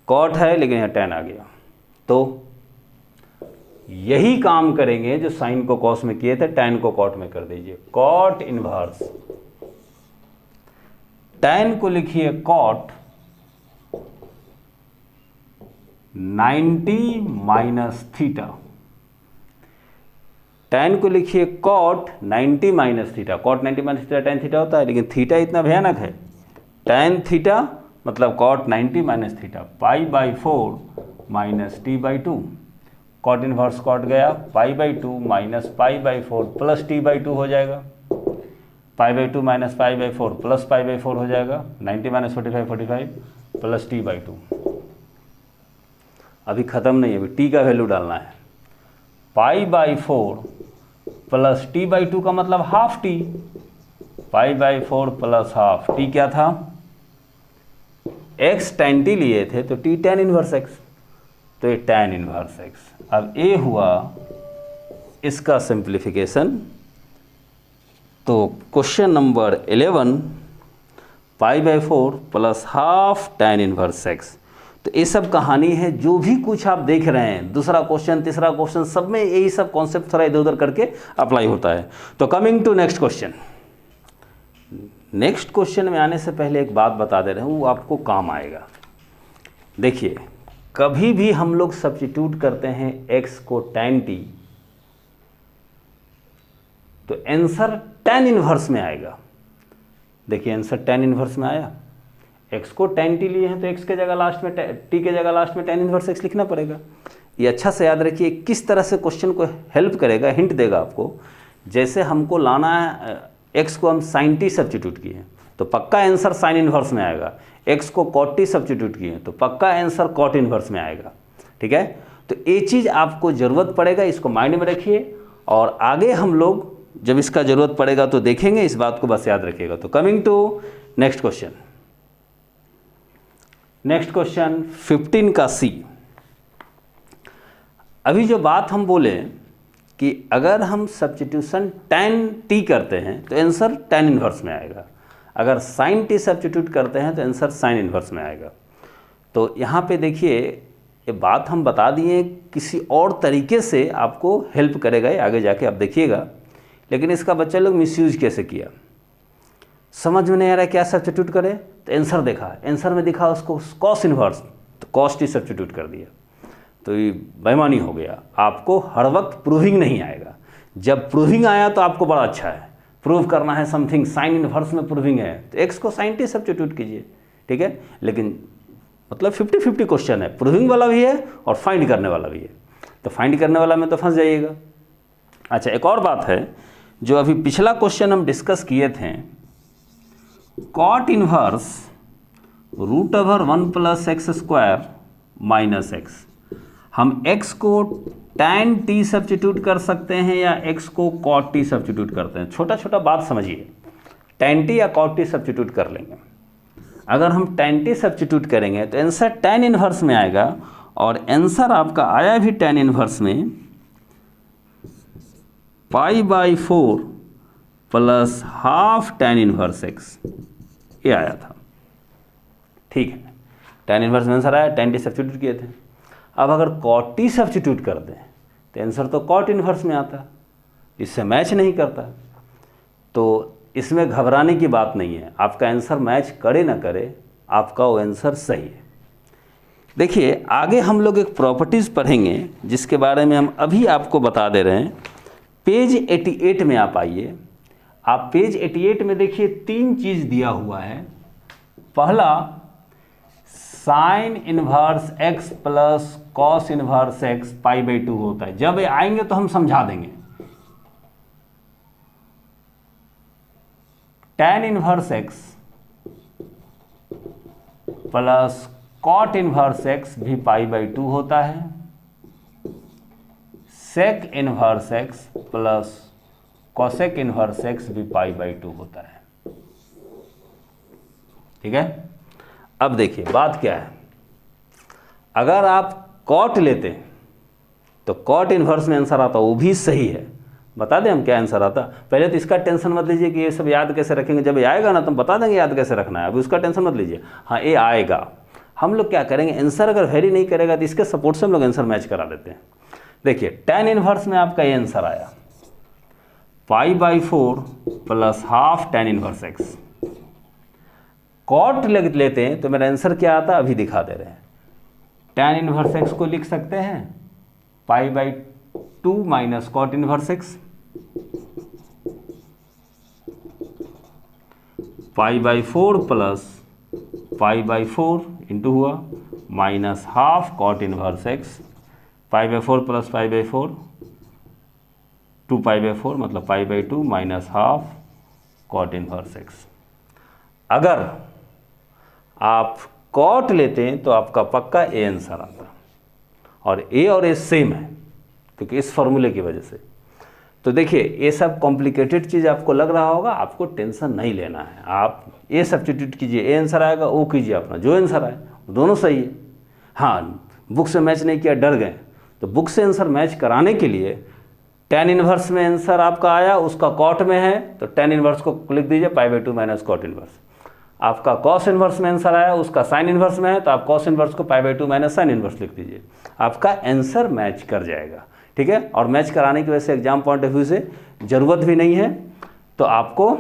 Cot है लेकिन यहाँ tan आ गया, तो यही काम करेंगे जो साइन को कॉस में किए थे, tan को कॉट में कर दीजिए। कॉट इनवर्स tan को लिखिए कॉट 90 माइनस थीटा, tan को लिखिए cot 90 minus theta. Cot 90 minus theta tan theta होता है, लेकिन थीटा इतना भयानक है, tan थीटा मतलब cot 90 minus theta pi by 4 minus t by 2। Cot inverse cot गया, pi by 2 minus pi by 4 plus t by 2 हो जाएगा, pi by 2 minus pi by 4 plus pi by 4 हो जाएगा, 90 माइनस 45 प्लस टी बाई 2। अभी ख़त्म नहीं है, अभी टी का वैल्यू डालना है। पाई बाई 4 प्लस टी बाई 2 का मतलब half T, pi by 4 plus half T क्या था, x tan t लिए थे तो t tan इनवर्स x, तो ये tan इनवर्स x। अब ये हुआ इसका सिंप्लीफिकेशन। तो question number 11 pi by 4 plus half tan इनवर्स x। तो ये सब कहानी है, जो भी कुछ आप देख रहे हैं, दूसरा क्वेश्चन तीसरा क्वेश्चन सब में यही सब कॉन्सेप्ट थोड़ा इधर उधर करके अप्लाई होता है। तो coming to next question. Next question में आने से पहले एक बात बता दे रहे हैं, वो आपको काम आएगा। देखिए, कभी भी हम लोग सब्स्टिट्यूट करते हैं x को tan t, तो आंसर tan इनवर्स में आएगा। देखिए आंसर tan इनवर्स में आया, x को tan t लिए हैं तो x के जगह लास्ट में t के जगह लास्ट में tan इनवर्स x लिखना पड़ेगा। ये अच्छा से याद रखिए, किस तरह से क्वेश्चन को हेल्प करेगा, हिंट देगा आपको। जैसे हमको लाना है x को हम sin t सब्स्टिट्यूट किए तो पक्का आंसर sin इनवर्स में आएगा, x को cot t सब्स्टिट्यूट किए तो पक्का आंसर cot इनवर्स में आएगा। ठीक है, तो ये चीज़ आपको ज़रूरत पड़ेगा, इसको माइंड में रखिए, और आगे हम लोग जब इसका ज़रूरत पड़ेगा तो देखेंगे, इस बात को बस याद रखिएगा। तो coming to next question. Next question 15 का सी। अभी जो बात हम बोले कि अगर हम सब्स्टिट्यूशन tan t करते हैं तो आंसर tan इनवर्स में आएगा, अगर sin t सब्स्टिट्यूट करते हैं तो आंसर sin इनवर्स में आएगा। तो यहाँ पे देखिए, ये बात हम बता दिए, किसी और तरीके से आपको हेल्प करेगा ये, आगे जाके आप देखिएगा। लेकिन इसका बच्चा लोग मिसयूज कैसे किया, समझ में नहीं आ रहा है क्या सब्स्टिट्यूट करें। तो आंसर देखा, आंसर में दिखा उसको cos इनवर्स, तो cos t सब्स्टिट्यूट कर दिया, तो ये बेईमानी हो गया। आपको हर वक्त प्रूविंग नहीं आएगा, जब प्रूविंग आया तो आपको बड़ा अच्छा है, प्रूव करना है समथिंग, साइन इनवर्स में प्रूविंग है तो एक्स को साइन टी सब्स्टिट्यूट कीजिए, ठीक है। लेकिन मतलब 50-50 क्वेश्चन है, प्रूविंग वाला भी है और फाइंड करने वाला भी है, तो फाइंड करने वाला में तो फंस जाइएगा। अच्छा, एक और बात है, जो अभी पिछला क्वेश्चन हम डिस्कस किए थे, cot inverse root over 1 + x² - x, हम x को tan t सब्स्टिट्यूट कर सकते हैं या x को cot t सब्स्टिट्यूट करते हैं। छोटा छोटा बात समझिए, tan t या cot t सब्स्टिट्यूट कर लेंगे। अगर हम tan t सब्स्टिट्यूट करेंगे तो आंसर tan इनवर्स में आएगा, और आंसर आपका आया भी tan इनवर्स में π/4 + ½ tan इनवर्स x, ये आया था, ठीक है। tan इनवर्स में आंसर आया, tan t सब्स्टिट्यूट किए थे। अब अगर cot t सब्स्टिट्यूट कर दें तो आंसर तो cot इनवर्स में आता है, इससे मैच नहीं करता। तो इसमें घबराने की बात नहीं है, आपका आंसर मैच करे ना करे, आपका वो आंसर सही है। देखिए आगे हम लोग एक प्रॉपर्टीज़ पढ़ेंगे जिसके बारे में हम अभी आपको बता दे रहे हैं। पेज 88 में आप आइए, आप पेज 88 में देखिए 3 चीज़ दिया हुआ है। पहला sine inverse x + cos inverse x π/2 होता है। जब ये आएंगे तो हम समझा देंगे। tan इनवर्स x + कॉट इनवर्स x भी π/2 होता है। Sec inverse x + cosec inverse x भी π/2 होता है, ठीक है। अब देखिए बात क्या है, अगर आप कॉट लेते हैं तो कॉट इनवर्स में आंसर आता, वो भी सही है। बता दें हम क्या आंसर आता। पहले तो इसका टेंशन मत लीजिए कि ये सब याद कैसे रखेंगे, जब ये आएगा ना तो हम बता देंगे याद कैसे रखना है, अभी उसका टेंशन मत लीजिए। हाँ ये आएगा, हम लोग क्या करेंगे, आंसर अगर वेरी नहीं करेगा तो इसके सपोर्ट से हम लोग आंसर मैच करा देते हैं। देखिए tan इनवर्स में आपका ये आंसर आया π/4 + ½ tan इनवर्स x। कॉट लेते हैं तो मेरा आंसर क्या आता, अभी दिखा दे रहे हैं। tan इनवर्स x को लिख सकते हैं π/2 - कॉट इनवर्स x, π/4 + π/4 इंटू हुआ -½ कॉट इनवर्स x, π/4 + π/4 2π/4 मतलब π/2 -½ कॉट इनवर्स x। अगर आप कॉट लेते हैं तो आपका पक्का ए आंसर आता, और ए और ए सेम है क्योंकि इस फॉर्मूले की वजह से। तो देखिए ये सब कॉम्प्लिकेटेड चीज़ आपको लग रहा होगा, आपको टेंशन नहीं लेना है। आप ए सब्स्टिट्यूट कीजिए, ए आंसर आएगा, ओ कीजिए अपना, जो आंसर आए दोनों सही है। हाँ बुक से मैच नहीं किया, डर गए, तो बुक से आंसर मैच कराने के लिए tan इनवर्स में आंसर आपका आया, उसका कॉट में है तो tan इनवर्स को लिख दीजिए π/2 - कॉट इनवर्स। आपका कॉस इनवर्स में आंसर आया, उसका साइन इनवर्स में है तो आप कॉस इनवर्स को π/2 - साइन इनवर्स लिख दीजिए, आपका आंसर मैच कर जाएगा, ठीक है। और मैच कराने की वजह से एग्जाम पॉइंट ऑफ व्यू से ज़रूरत भी नहीं है, तो आपको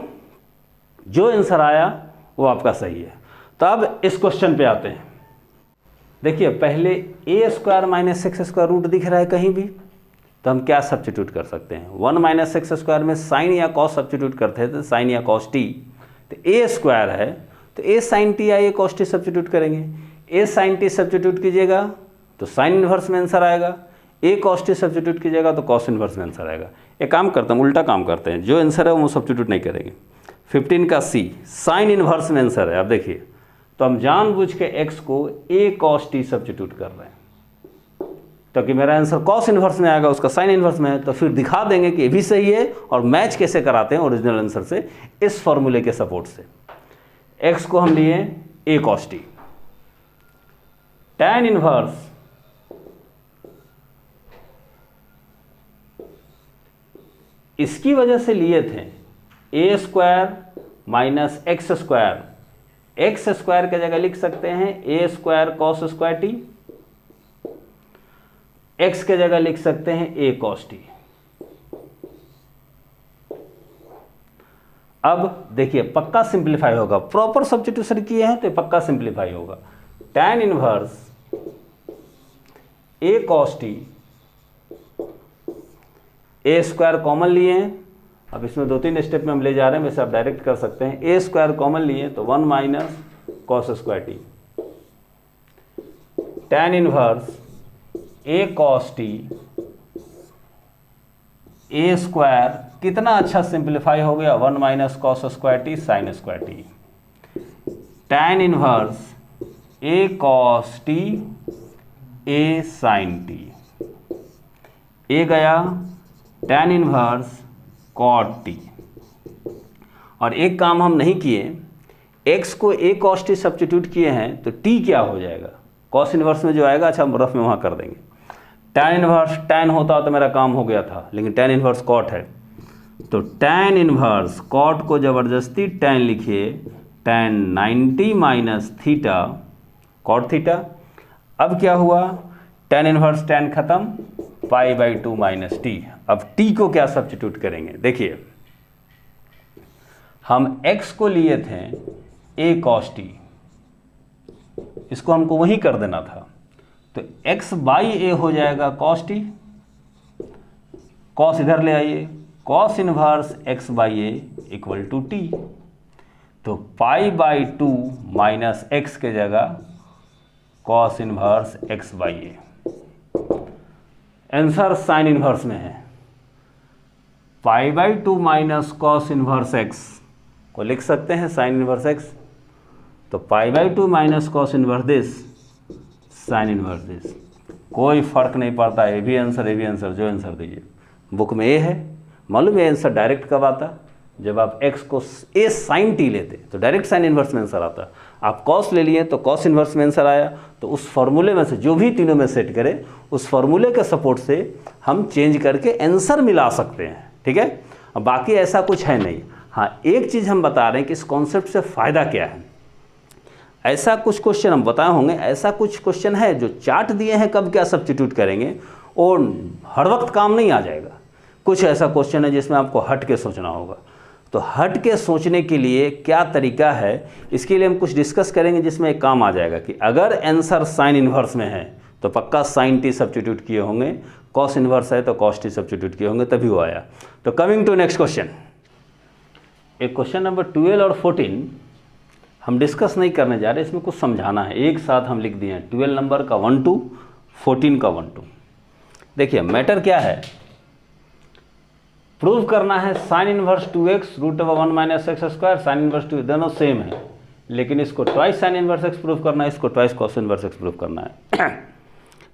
जो आंसर आया वो आपका सही है। तो अब इस क्वेश्चन पे आते हैं। देखिए पहले a² - x² रूट दिख रहा है कहीं भी, तो हम क्या सब्स्टिट्यूट कर सकते हैं। 1 - x² में साइन या कॉस सब्स्टिट्यूट करते हैं तो साइन या कॉस टी, तो a² है तो a sin t या a cos t सब्स्टिट्यूट करेंगे। a sin t सब्स्टिट्यूट कीजिएगा तो साइन इनवर्स में आंसर आएगा, a cos t सब्स्टिट्यूट कीजिएगा तो कॉस इनवर्स में आंसर आएगा। एक काम करते हैं, उल्टा काम करते हैं, जो आंसर है वो सब्स्टिट्यूट नहीं करेंगे। 15 का c साइन इनवर्स में आंसर है। अब देखिए तो हम जानबूझ के x को a cos t सब्स्टिट्यूट कर रहे हैं, ताकि मेरा आंसर कॉस इनवर्स में आएगा, उसका साइन इनवर्स में है, तो फिर दिखा देंगे कि ये भी सही है। और मैच कैसे कराते हैं ओरिजिनल आंसर से, इस फॉर्मूले के सपोर्ट से। x को हम लिए a cos t, tan inverse इसकी वजह से लिए थे a² - x², x² की जगह लिख सकते हैं a² cos² t, x के जगह लिख सकते हैं a cos t। अब देखिए पक्का सिंप्लीफाई होगा, प्रॉपर सब्स्टिट्यूशन किए हैं तो पक्का सिंप्लीफाई होगा। tan inverse a cos t A square common लिए हैं, अब इसमें 2-3 स्टेप में हम ले जा रहे हैं, वैसे आप डायरेक्ट कर सकते हैं। ए स्क्वायर कॉमन लिए तो 1 minus cos square t, tan inverse a cos t, a square कितना अच्छा सिंप्लीफाई हो गया, 1 minus cos square t sine square t, tan inverse a cos t a sine t, ए गया tan इनवर्स कॉट टी। और एक काम हम नहीं किए, x को ए कॉस टी सब्स्टिट्यूट किए हैं तो t क्या हो जाएगा, कॉस इनवर्स में जो आएगा, अच्छा हम रफ में वहाँ कर देंगे। tan इनवर्स tan होता तो मेरा काम हो गया था, लेकिन tan इनवर्स कॉट है, तो tan इनवर्स कॉट को ज़बरदस्ती tan लिखिए, tan 90 minus theta cot theta. अब क्या हुआ, tan इनवर्स tan खत्म, π/2 माइनस टी। अब t को क्या सब्स्टिट्यूट करेंगे, देखिए हम x को लिए थे a cos t, इसको हमको वही कर देना था, तो x बाई a हो जाएगा cos t, cos इधर ले आइए, cos inverse x by a equal to t, तो π/2 माइनस x के जगह cos inverse x by a। Answer sine inverse में है, π/2 माइनस कॉस इनवर्स x को लिख सकते हैं साइन इनवर्स x, तो π/2 minus cos inverse this sine inverse this, कोई फर्क नहीं पड़ता, ये भी आंसर ये भी आंसर, जो आंसर दीजिए। बुक में ए है, मालूम है आंसर डायरेक्ट कब आता, जब आप x को ए साइन टी लेते तो डायरेक्ट साइन इनवर्स में आंसर आता, आप कॉस ले लिए तो कॉस इनवर्स में आंसर आया, तो उस फॉर्मूले में से जो भी तीनों में सेट करें उस फॉर्मूले के सपोर्ट से हम चेंज करके आंसर मिला सकते हैं, ठीक है। अब बाकी ऐसा कुछ है नहीं। हाँ, एक चीज़ हम बता रहे हैं कि इस कॉन्सेप्ट से फ़ायदा क्या है। ऐसा कुछ क्वेश्चन हम बताए होंगे, ऐसा कुछ क्वेश्चन है जो चार्ट दिए हैं कब क्या सब्स्टिट्यूट करेंगे, और हर वक्त काम नहीं आ जाएगा। कुछ ऐसा क्वेश्चन है जिसमें आपको हट के सोचना होगा, तो हट के सोचने के लिए क्या तरीका है, इसके लिए हम कुछ डिस्कस करेंगे जिसमें एक काम आ जाएगा कि अगर आंसर साइन इनवर्स में है तो पक्का साइन टी सब्स्टिट्यूट किए होंगे, कॉस इनवर्स है तो कॉस टी सब्स्टिट्यूट किए होंगे, तभी वो आया। तो कमिंग टू नेक्स्ट क्वेश्चन, एक क्वेश्चन नंबर 12 और 14 हम डिस्कस नहीं करने जा रहे, इसमें कुछ समझाना है, एक साथ हम लिख दिए हैं 12 नंबर का 1 2, 14 का 1 2। देखिए मैटर क्या है, प्रूव करना है sine inverse 2x root over 1 minus x square, sine inverse 2 दोनों सेम है, लेकिन इसको twice sine inverse x prove करना है, इसको twice cos inverse x prove करना है।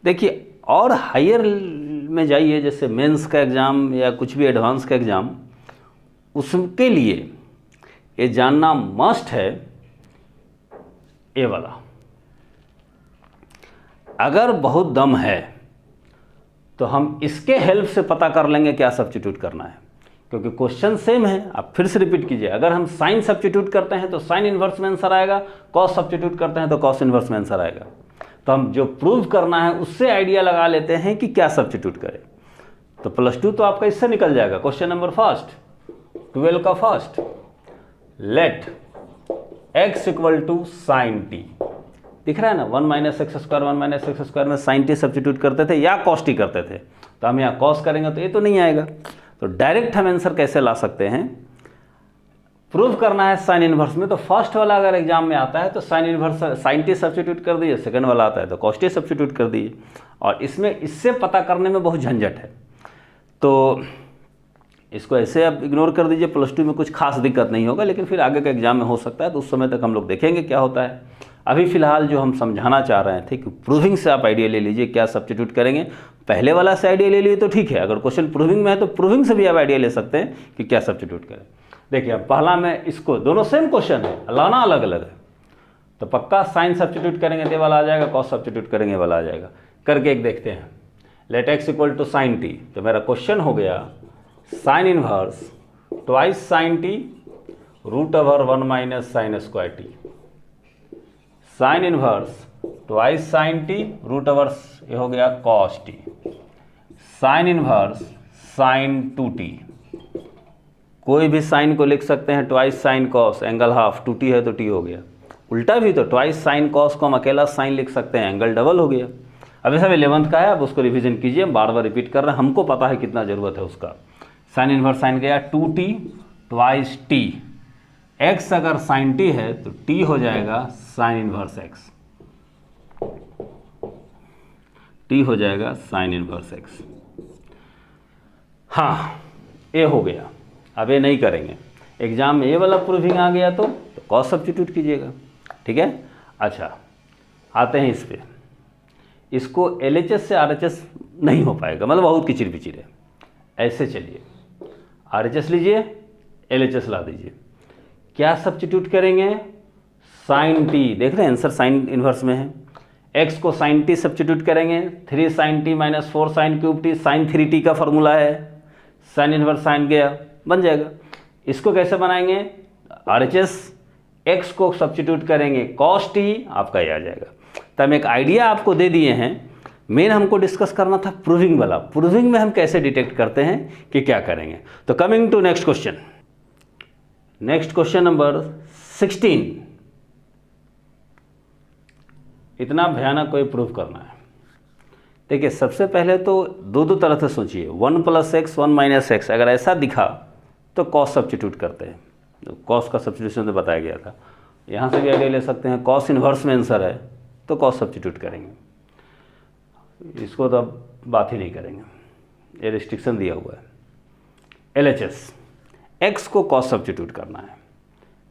देखिए और हायर में जाइए, जैसे मेंस का एग्ज़ाम या कुछ भी एडवांस का एग्ज़ाम, उसके लिए ये जानना मस्ट है, ये वाला अगर बहुत दम है तो हम इसके हेल्प से पता कर लेंगे क्या सब्स्टिट्यूट करना है, क्योंकि क्वेश्चन सेम है। आप फिर से रिपीट कीजिए, अगर हम साइन सब्स्टिट्यूट करते हैं तो साइन इनवर्स में आंसर आएगा, कॉस सब्स्टिट्यूट करते हैं तो कॉस इनवर्स में आंसर आएगा। तो हम जो प्रूव करना है उससे आइडिया लगा लेते हैं कि क्या सब्स्टिट्यूट करें। तो +2 तो आपका इससे निकल जाएगा। क्वेश्चन नंबर फर्स्ट 12 का first, let x equal to sine t, दिख रहा है ना, 1 minus x square 1 minus x square में साइन टी सब्स्टिट्यूट करते थे या कॉस टी करते थे, तो हम यहाँ कॉस करेंगे तो ये तो नहीं आएगा। तो डायरेक्ट हम आंसर कैसे ला सकते हैं, प्रूव करना है साइन इनवर्स में, तो फर्स्ट वाला अगर एग्जाम में आता है तो sign inverse sign t substitute कर दीजिए, सेकंड वाला आता है तो कॉस टी सब्स्टिट्यूट कर दीजिए। और इसमें इससे पता करने में बहुत झंझट है, तो इसको ऐसे आप इग्नोर कर दीजिए, +2 में कुछ खास दिक्कत नहीं होगा, लेकिन फिर आगे का एग्जाम में हो सकता है, तो उस समय तक हम लोग देखेंगे क्या होता है। अभी फ़िलहाल जो हम समझाना चाह रहे थे कि प्रूविंग से आप आइडिया ले लीजिए क्या सब्स्टिट्यूट करेंगे। पहले वाला से आइडिया ले लिए तो ठीक है, अगर क्वेश्चन प्रूविंग में है तो प्रूविंग से भी आप आइडिया ले सकते हैं कि क्या सब्स्टिट्यूट करें। देखिए अब पहला में इसको, दोनों सेम क्वेश्चन है, लाना अलग अलग है, तो पक्का साइन सब्स्टिट्यूट करेंगे तो वाला आ जाएगा, कॉस सब्स्टिट्यूट करेंगे वाला आ जाएगा। करके एक देखते हैं, let x equal to sine t, तो मेरा क्वेश्चन हो गया sine inverse twice sine t root over 1 minus sine square t, sine inverse twice sine t root over, ये हो गया cos t, sine inverse sine 2t, कोई भी sine को लिख सकते हैं twice sine cos, angle half, 2t है तो t हो गया। उल्टा भी तो ट्वाइस साइन कॉस को हम अकेला साइन लिख सकते हैं, एंगल डबल हो गया। अब ये सब 11th का है, अब उसको रिवीजन कीजिए, बार बार रिपीट कर रहे हैं, हमको पता है कितना ज़रूरत है उसका। साइन इनवर्स साइन गया 2t ट्वाइस t, x अगर साइन t है तो t हो जाएगा साइन इनवर्स x, t हो जाएगा साइन इनवर्स x। हाँ, ये हो गया। अब ये नहीं करेंगे, एग्जाम में ये वाला प्रूविंग आ गया तो कॉस सब्स्टिट्यूट कीजिएगा, ठीक है। अच्छा, आते हैं इस पे। इसको LHS से RHS नहीं हो पाएगा, मतलब बहुत किचिर पिचिर है। ऐसे चलिए, RHS लीजिए, LHS ला दीजिए। क्या सब्स्टिट्यूट करेंगे? साइन t, देख रहे हैं आंसर साइन इनवर्स में है। x को साइन t सब्स्टिट्यूट करेंगे, 3 sine t minus 4 sine cube t, sine 3t का फॉर्मूला है, साइन इनवर्स साइन गया, बन जाएगा। इसको कैसे बनाएंगे? RHS, x को सब्स्टिट्यूट करेंगे cos t, आपका ये आ जाएगा। तो हम एक आइडिया आपको दे दिए हैं, मेन हमको डिस्कस करना था प्रूविंग वाला। प्रूविंग में हम कैसे डिटेक्ट करते हैं कि क्या करेंगे। तो coming to next question, next question number 16। इतना भयानक कोई प्रूव करना है। देखिए, सबसे पहले तो दो तरह से सोचिए, 1 + x 1 - x, अगर ऐसा दिखा तो कॉस सब्स्टिट्यूट करते हैं। कॉस का सब्स्टिट्यूशन तो बताया गया था, यहाँ से भी आइडिया ले सकते हैं। कॉस इनवर्स में आंसर है तो कॉस सब्स्टिट्यूट करेंगे, इसको तो अब बात ही नहीं करेंगे, ये रिस्ट्रिक्शन दिया हुआ है। LHS, x को कॉस सब्स्टिट्यूट करना है।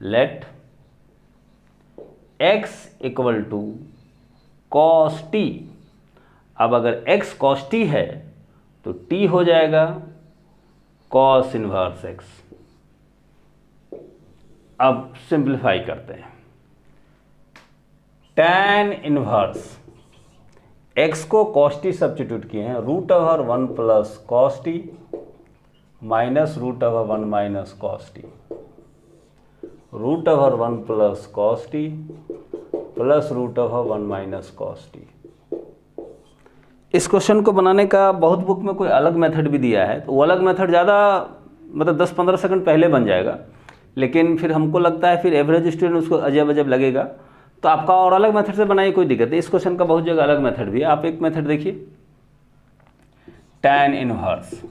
Let x = cos t। अब अगर x cos t है तो t हो जाएगा cos इनवर्स x। अब सिंप्लीफाई करते हैं, tan इनवर्स x को cos t सब्स्टिट्यूट किए हैं, √1 + cos t minus √1 - cos t, √1 + cos t plus √1 - cos t। इस क्वेश्चन को बनाने का बहुत बुक में कोई अलग मेथड भी दिया है, तो वो अलग मेथड ज़्यादा मतलब 10-15 सेकंड पहले बन जाएगा, लेकिन फिर हमको लगता है फिर एवरेज स्टूडेंट उसको अजब अजब लगेगा, तो आपका और अलग मेथड से बनाइए, कोई दिक्कत नहीं। इस क्वेश्चन का बहुत जगह अलग मेथड भी है, आप एक मेथड देखिए। tan inverse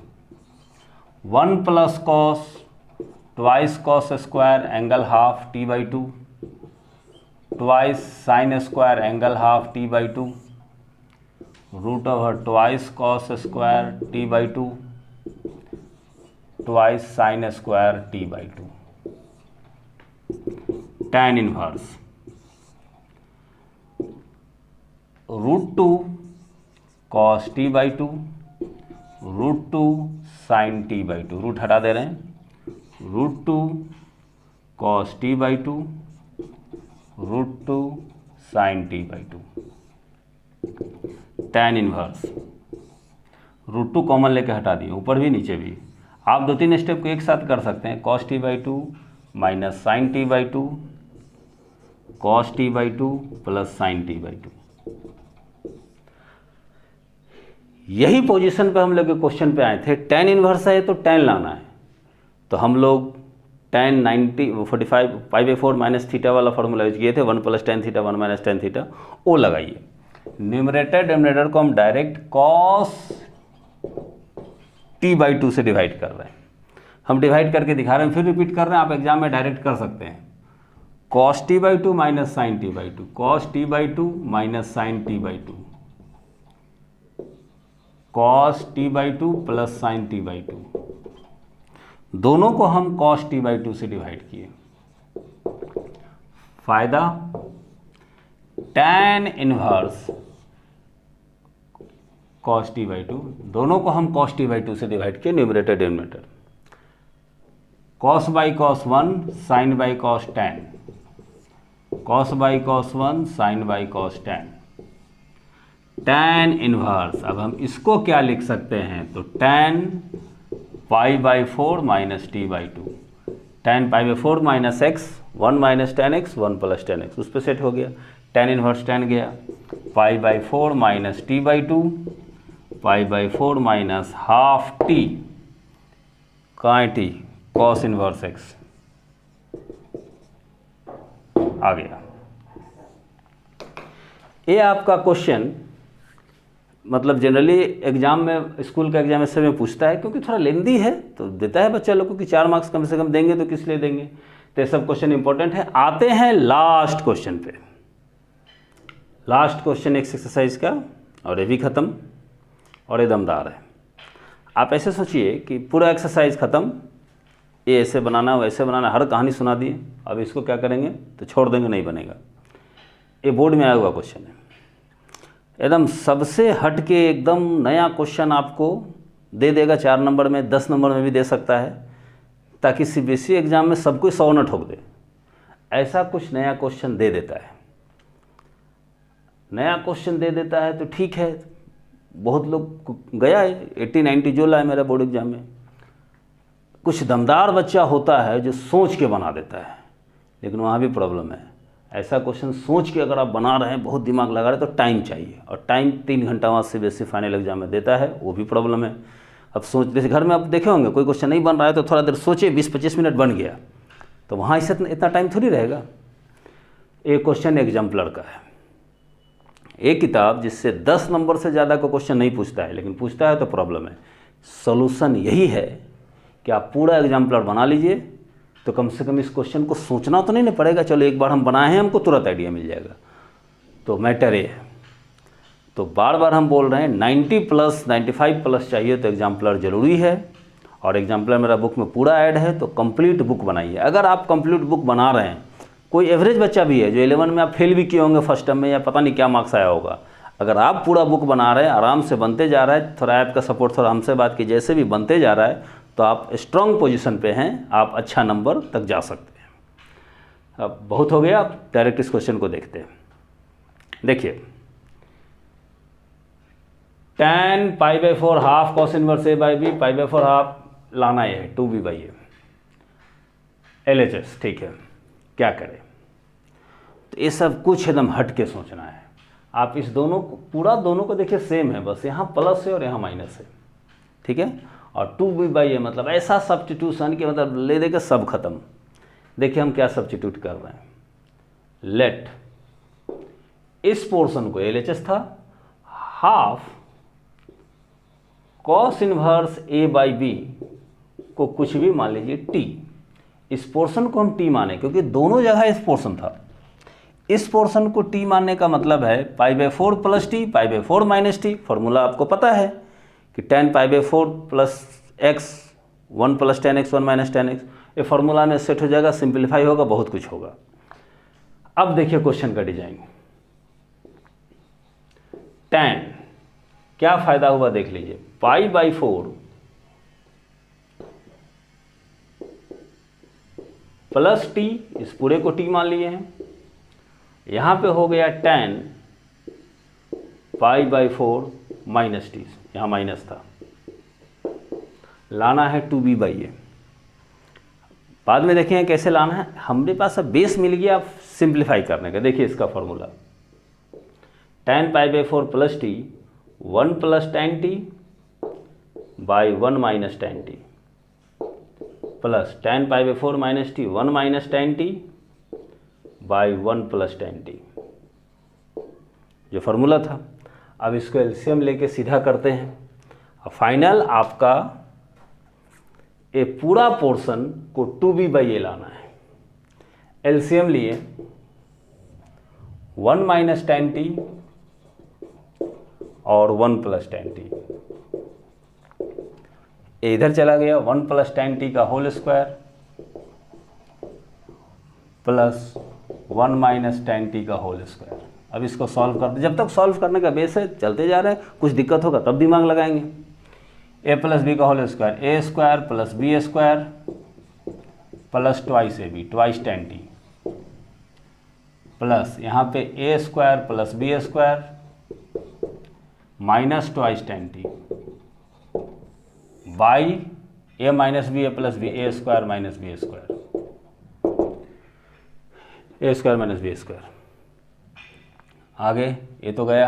1 + cos twice cos square angle half t/2 twice sine square angle half t/2 √2 cos square t/2 twice sine square t/2। tan inverse √2 cos t/2 √2 sine t/2, root हटा दे रहे हैं, √2 cos t/2 √2 sine t/2। tan inverse √2 common लेके हटा दिए, ऊपर भी नीचे भी। आप 2-3 स्टेप को एक साथ कर सकते हैं, cos t/2 minus sine t/2, cos t/2 plus sine t/2। यही पोजीशन पे हम लोग क्वेश्चन पे आए थे। tan इनवर्स है तो tan लाना है, तो हम लोग tan 90 45 π/4 माइनस थीटा वाला फॉर्मूला यूज किए थे, 1 + tan थीटा 1 - tan थीटा, वो लगाइए। न्यूमरेटर डिनोमिनेटर को हम डायरेक्ट cos t/2 से डिवाइड कर रहे हैं, हम डिवाइड करके दिखा रहे हैं, फिर रिपीट कर रहे हैं, आप एग्जाम में डायरेक्ट कर सकते हैं। cos t/2 minus sine t/2, cos t/2 minus sine t/2, cos t/2 plus sine t/2, दोनों को हम cos t/2 से डिवाइड किए। फायदा, tan इनवर्स cos t/2, दोनों को हम cos t/2 से डिवाइड किए, numerator denominator. cos by cos 1 sin by cos tan, cos by cos 1 sin by cos tan। tan inverse, अब हम इसको क्या लिख सकते हैं, तो tan π/4 minus t/2, tan π/4 minus x 1 minus tan x 1 plus tan x, उस पर सेट हो गया। tan इनवर्स tan गया, π/4 minus t/2, π/4 minus half t, कहाँ t, cos इनवर्स x आ गया। ये आपका क्वेश्चन मतलब जनरली एग्ज़ाम में, स्कूल का एग्जाम ऐसे में पूछता है, क्योंकि थोड़ा लेंदी है तो देता है बच्चा लोग को कि 4 मार्क्स कम से कम देंगे, तो किस लिए देंगे। तो ये सब क्वेश्चन इंपॉर्टेंट है। आते हैं लास्ट क्वेश्चन पे। लास्ट क्वेश्चन एक्सरसाइज का, और ये भी ख़त्म, और ये दमदार है। आप ऐसे सोचिए कि पूरा एक्सरसाइज ख़त्म, ये ऐसे बनाना वैसे बनाना, हर कहानी सुना दी, अब इसको क्या करेंगे तो छोड़ देंगे, नहीं बनेगा। ये बोर्ड में आया हुआ क्वेश्चन है, एकदम सबसे हट के एकदम नया क्वेश्चन आपको दे देगा। 4 नंबर में, 10 नंबर में भी दे सकता है, ताकि सीबीएसई एग्जाम में सब कोई 100 न ठोक दे। ऐसा कुछ नया क्वेश्चन दे देता है। नया क्वेश्चन दे देता है तो ठीक है, बहुत लोग गया है 80-90 जो लाए मेरा बोर्ड एग्जाम में। कुछ दमदार बच्चा होता है जो सोच के बना देता है, लेकिन वहाँ भी प्रॉब्लम है। ऐसा क्वेश्चन सोच के अगर आप बना रहे हैं, बहुत दिमाग लगा रहे हैं, तो टाइम चाहिए, और टाइम 3 घंटा वहाँ सीबीएसई फाइनल एग्जाम में देता है, वो भी प्रॉब्लम है। अब सोच, जैसे घर में आप देखे होंगे कोई क्वेश्चन नहीं बन रहा है तो थोड़ा देर सोचे, 20-25 मिनट बन गया, तो वहाँ इससे इतना टाइम थोड़ी रहेगा। एक क्वेश्चन एग्जाम्पलर का है, एक किताब जिससे 10 नंबर से ज़्यादा का क्वेश्चन नहीं पूछता है, लेकिन पूछता है तो प्रॉब्लम है। सोल्यूशन यही है कि आप पूरा एग्जाम्पलर बना लीजिए, तो कम से कम इस क्वेश्चन को सोचना तो नहीं पड़ेगा। चलो एक बार हम बनाए हैं, हमको तुरंत आइडिया मिल जाएगा। तो मैटर ये है, तो बार बार हम बोल रहे हैं 90+, 95+ चाहिए तो एग्जाम्पलर ज़रूरी है, और एग्जाम्पलर मेरा बुक में पूरा ऐड है, तो कंप्लीट बुक बनाइए। अगर आप कंप्लीट बुक बना रहे हैं, कोई एवरेज बच्चा भी है जो 11 में आप फेल भी किए होंगे फर्स्ट टर्म में, या पता नहीं क्या मार्क्स आया होगा, अगर आप पूरा बुक बना रहे हैं, आराम से बनते जा रहा है, थोड़ा ऐप का सपोर्ट, थोड़ा हमसे बात की, जैसे भी बनते जा रहा है, तो आप स्ट्रॉन्ग पोजीशन पे हैं, आप अच्छा नंबर तक जा सकते हैं। अब बहुत हो गया, आप डायरेक्ट इस क्वेश्चन को देखते हैं। देखिए, tan π/4 half cos inverse A/B, π/4 half लाना है 2B/A LHS, ठीक है। क्या करें, तो ये सब कुछ एकदम हट के सोचना है। आप इस दोनों को, पूरा दोनों को देखिए सेम है, बस यहाँ प्लस है और यहाँ माइनस है, ठीक है। और 2B/A मतलब ऐसा सब्स्टिट्यूशन कि मतलब ले दे के सब खत्म। देखिए हम क्या सब्स्टिट्यूट कर रहे हैं। लेट इस पोर्शन को, LHS था, हाफ cos इनवर्स A/B को कुछ भी मान लीजिए t। इस पोर्शन को हम t माने, क्योंकि दोनों जगह इस पोर्शन था। इस पोर्शन को t मानने का मतलब है π/4 + t, π/4 - t। फॉर्मूला आपको पता है कि tan π/4 + x 1 + tan x 1 - tan x, ये फार्मूला में सेट हो जाएगा, सिंप्लीफाई होगा, बहुत कुछ होगा। अब देखिए क्वेश्चन का डिजाइन। tan क्या फायदा हुआ देख लीजिए, π/4 + t, इस पूरे को t मान लिए हैं। यहाँ पे हो गया tan π/4 - t, यहाँ माइनस था, लाना है 2B/A। बाद में देखेंगे कैसे लाना है। हमारे पास अब बेस मिल गया आप सिंप्लीफाई करने का। देखिए इसका formula, tan π/4 + t 1 + tan t by 1 - tan t plus tan π/4 - t 1 - tan t by 1 + tan t, जो फार्मूला था। अब इसको एलसीएम लेके सीधा करते हैं। अब फाइनल आपका ये पूरा पोर्शन को 2B/A लाना है। एलसीएम लिए 1 - tan t और 1 + tan t, इधर चला गया 1 + tan t का whole square plus 1 - tan t का होल स्क्वायर। अब इसको सॉल्व करते, जब तक सॉल्व करने का बेस है चलते जा रहे हैं, कुछ दिक्कत होगा तब दिमाग लगाएंगे। a + b का whole square, a² + b² plus 2ab, 2 tan t, plus यहाँ पे a² + b² minus 2 tan t by a - b a + b, a² - b² a² - b²। आगे ये तो गया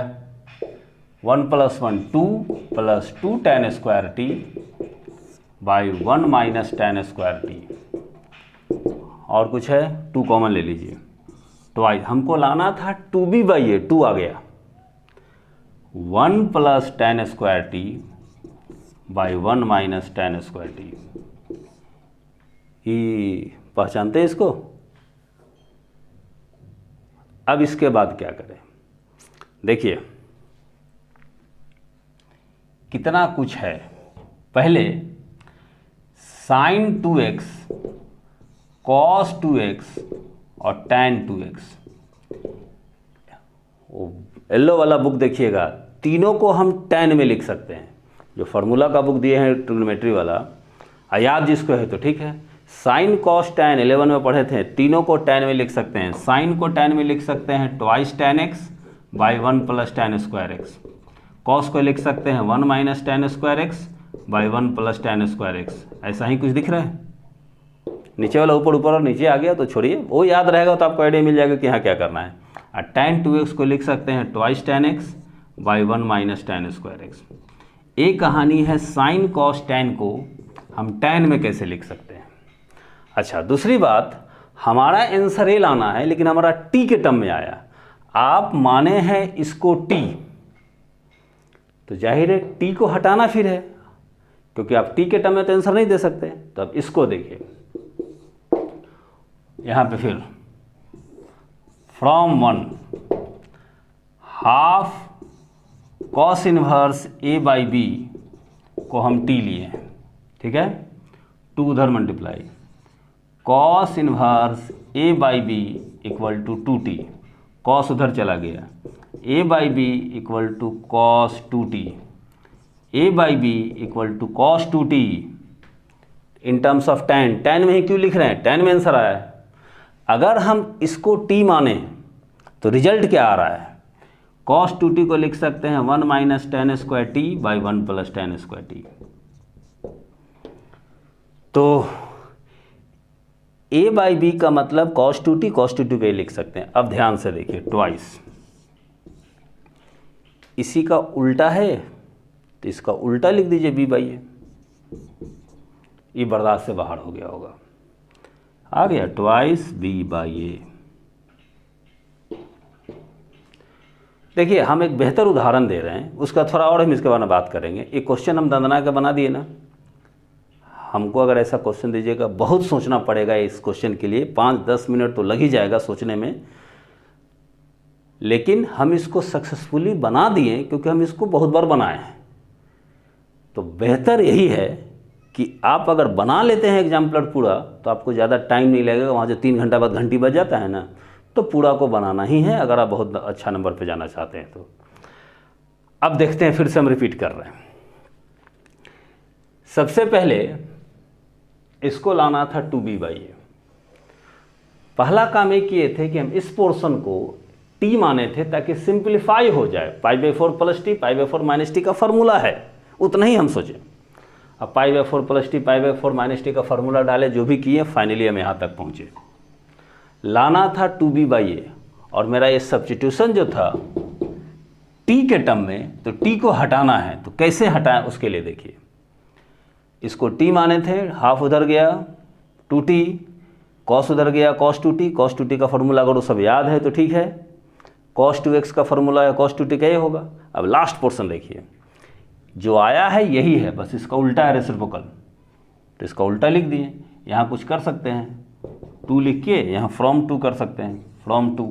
1 + 1 2 plus 2 tan² t by 1 - tan² t। और कुछ है, 2 कॉमन ले लीजिए। ट्वाइस हमको लाना था 2B/A, 2 आ गया, 1 plus tan square T by 1 minus tan square T. ये पहचानते हैं इसको? अब इसके बाद क्या करें, देखिए कितना कुछ है। पहले sin 2x cos 2x और tan 2x, येलो वाला बुक देखिएगा, तीनों को हम tan में लिख सकते हैं। जो फार्मूला का बुक दिए हैं ट्रिग्नोमेट्री वाला, याद जिसको है तो ठीक है। साइन कॉस टैन 11 में पढ़े थे, तीनों को tan में लिख सकते हैं। साइन को tan में लिख सकते हैं twice tan x by 1 plus tan square x। Cos को लिख सकते हैं 1 minus tan square x by 1 plus tan square x। ऐसा ही कुछ दिख रहा है? नीचे वाला ऊपर ऊपर और नीचे आ गया तो छोड़िए, वो याद रहेगा तो आपको आइडिया मिल जाएगा कि यहाँ क्या करना है। और tan 2x को लिख सकते हैं twice tan x by 1 minus tan square x। एक कहानी है साइन कॉस टैन को हम tan में कैसे लिख सकते हैं। अच्छा, दूसरी बात, हमारा आंसर ए लाना है लेकिन हमारा टी के टर्म में आया। आप माने हैं इसको टी, तो जाहिर है टी को हटाना फिर है, क्योंकि आप टी के टर्म में तो आंसर नहीं दे सकते। तो अब इसको देखिए, यहाँ पे फिर from 1 half cos inverse a by b को हम टी लिए हैं, ठीक है। 2 उधर multiply cos inverse a by b equal to 2t, cos उधर चला गया, a by b equal to cos 2t, a by b equal to cos 2t in terms of tan। tan में ही क्यों लिख रहे हैं? tan में आंसर आया है। अगर हम इसको t माने तो रिजल्ट क्या आ रहा है? cos 2t को लिख सकते हैं 1 minus tan square T by 1 plus tan square T. तो a बाई बी का मतलब cos 2t को ही लिख सकते हैं। अब ध्यान से देखिए, ट्वाइस इसी का उल्टा है तो इसका उल्टा लिख दीजिए b बाई ए। ये बर्दाश्त से बाहर हो गया होगा, आ गया ट्वाइस b बाई ए। देखिए हम एक बेहतर उदाहरण दे रहे हैं, उसका थोड़ा और हम इसके बारे में बात करेंगे। एक क्वेश्चन हम दंदना के बना दिए ना, हमको अगर ऐसा क्वेश्चन दीजिएगा बहुत सोचना पड़ेगा इस क्वेश्चन के लिए, 5-10 मिनट तो लग ही जाएगा सोचने में, लेकिन हम इसको सक्सेसफुली बना दिए क्योंकि हम इसको बहुत बार बनाए हैं। तो बेहतर यही है कि आप अगर बना लेते हैं एग्जाम्पलर पूरा तो आपको ज़्यादा टाइम नहीं लगेगा। वहाँ जो 3 घंटा बाद घंटी बज जाता है ना, तो पूरा को बनाना ही है अगर आप बहुत अच्छा नंबर पे जाना चाहते हैं तो। अब देखते हैं, फिर से हम रिपीट कर रहे हैं। सबसे पहले इसको लाना था 2b बाई ए। पहला काम ये किए थे कि हम इस पोर्शन को t माने थे ताकि सिंप्लीफाई हो जाए। π/4 प्लस टी, π/4 माइनस टी का फॉर्मूला है, उतना ही हम सोचें। अब π/4 प्लस टी, π/4 माइनस टी का फॉर्मूला डाले, जो भी किए, फाइनली हम यहाँ तक पहुँचे। लाना था 2b बाई ए, और मेरा ये सब्स्टिट्यूशन जो था t के टर्म में, तो t को हटाना है। तो कैसे हटाएं उसके लिए देखिए, इसको t माने थे, हाफ उधर गया 2t, cos उधर गया cos 2t। cos 2t का फॉर्मूला अगर वो सब याद है तो ठीक है, cos 2x का फॉर्मूला है cos 2t का ये होगा। अब लास्ट पोर्शन देखिए, जो आया है यही है, बस इसका उल्टा है रेसिप्रोकल, तो इसका उल्टा लिख दिए। यहाँ कुछ कर सकते हैं, 2 लिख के यहाँ फ्रॉम 2 कर सकते हैं, फ्रॉम 2।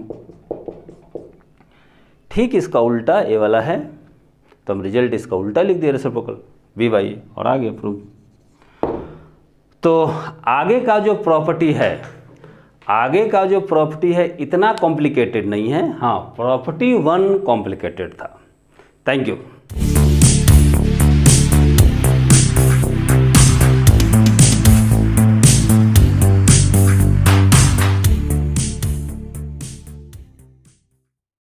ठीक इसका उल्टा ए वाला है, तो हम रिजल्ट इसका उल्टा लिख दिए, रेसिप्रोकल b बाई ए, और आगे प्रूव। तो आगे का जो प्रॉपर्टी है, इतना कॉम्प्लिकेटेड नहीं है। हाँ, प्रॉपर्टी 1 कॉम्प्लिकेटेड था। Thank you.